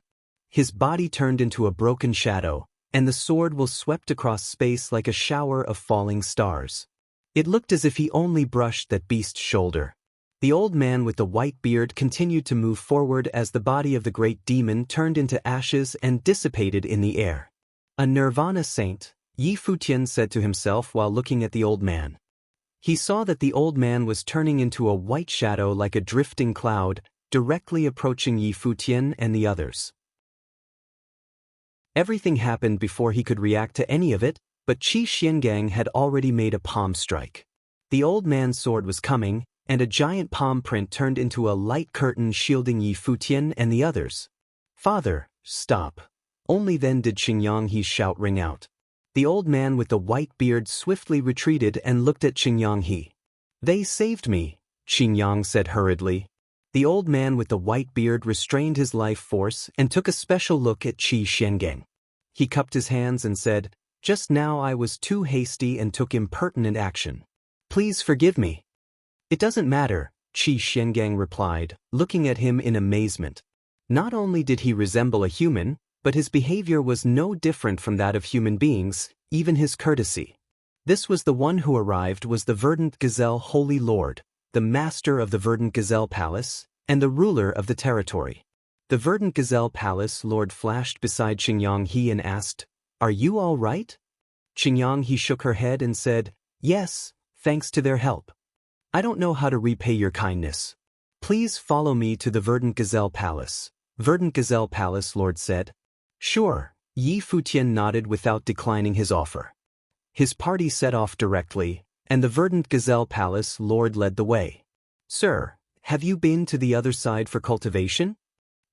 Speaker 1: His body turned into a broken shadow, and the sword was swept across space like a shower of falling stars. It looked as if he only brushed that beast's shoulder. The old man with the white beard continued to move forward as the body of the great demon turned into ashes and dissipated in the air. A nirvana saint, Yi Futian said to himself while looking at the old man. He saw that the old man was turning into a white shadow like a drifting cloud, directly approaching Yi Futian and the others. Everything happened before he could react to any of it, but Qi Xiangang had already made a palm strike. The old man's sword was coming, and a giant palm print turned into a light curtain shielding Yi Futian and the others. "Father, stop." Only then did Qingyang He's shout ring out. The old man with the white beard swiftly retreated and looked at Qingyang He. "They saved me," Qingyang said hurriedly. The old man with the white beard restrained his life force and took a special look at Qi Xiangang. He cupped his hands and said, "Just now I was too hasty and took impertinent action. Please forgive me." "It doesn't matter," Qi Xiangang replied, looking at him in amazement. Not only did he resemble a human, but his behavior was no different from that of human beings, even his courtesy. This was the one who arrived was the Verdant Gazelle Holy Lord, the master of the Verdant Gazelle Palace, and the ruler of the territory. The verdant gazelle palace lord flashed beside Qingyang He and asked, "Are you all right?" Qingyang He shook her head and said, "Yes, thanks to their help. I don't know how to repay your kindness. Please follow me to the verdant gazelle palace." Verdant gazelle palace lord said. "Sure." Yi Futian nodded without declining his offer. His party set off directly, and the verdant gazelle palace lord led the way. "Sir, have you been to the other side for cultivation?"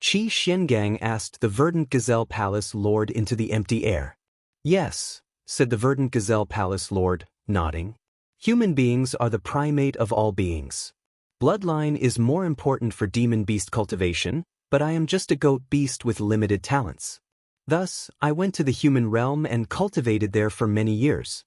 Speaker 1: Qi Xiangang asked the verdant gazelle palace lord into the empty air. "Yes," said the verdant gazelle palace lord, nodding. "Human beings are the primate of all beings. Bloodline is more important for demon beast cultivation, but I am just a goat beast with limited talents. Thus, I went to the human realm and cultivated there for many years.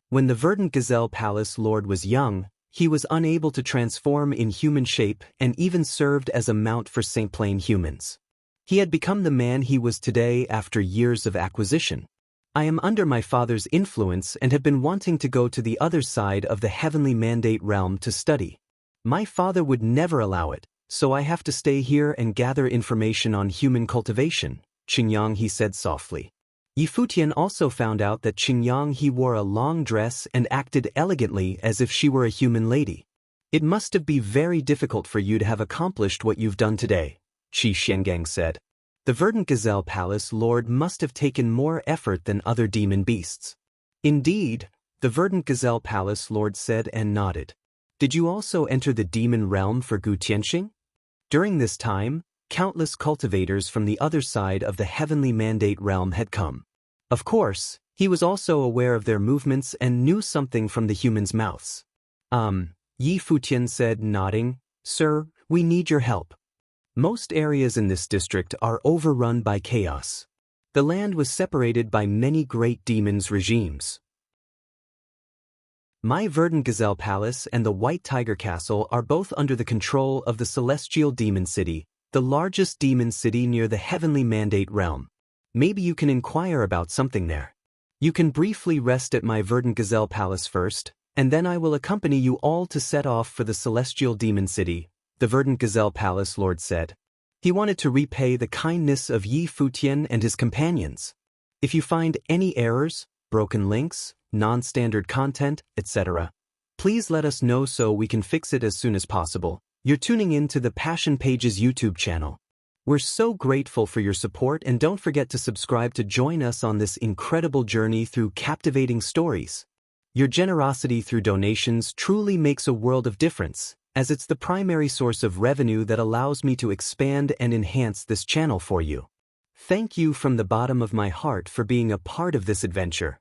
Speaker 1: When the verdant gazelle palace lord was young, he was unable to transform in human shape and even served as a mount for Saint Plain humans. He had become the man he was today after years of acquisition. I am under my father's influence and have been wanting to go to the other side of the heavenly mandate realm to study. My father would never allow it, so I have to stay here and gather information on human cultivation," Qingyang He said softly. Yi Futian also found out that Qingyang He wore a long dress and acted elegantly as if she were a human lady. "It must have been very difficult for you to have accomplished what you've done today," Qi Xiangang said. "The verdant gazelle palace lord must have taken more effort than other demon beasts." "Indeed," the verdant gazelle palace lord said and nodded. "Did you also enter the demon realm for Gu Tianxing?" During this time, countless cultivators from the other side of the heavenly mandate realm had come. Of course, he was also aware of their movements and knew something from the humans' mouths. Yi Futian said, nodding, "Sir, we need your help. Most areas in this district are overrun by chaos. The land was separated by many great demons' regimes. My verdant gazelle palace and the white tiger castle are both under the control of the celestial demon city, the largest demon city near the heavenly mandate realm. Maybe you can inquire about something there. You can briefly rest at my verdant gazelle palace first, and then I will accompany you all to set off for the celestial demon city," the verdant gazelle palace lord said. He wanted to repay the kindness of Yi Futian and his companions. "If you find any errors, broken links, non-standard content, etc., please let us know so we can fix it as soon as possible." You're tuning in to the Passion Pages YouTube channel. We're so grateful for your support, and don't forget to subscribe to join us on this incredible journey through captivating stories. Your generosity through donations truly makes a world of difference, as it's the primary source of revenue that allows me to expand and enhance this channel for you. Thank you from the bottom of my heart for being a part of this adventure.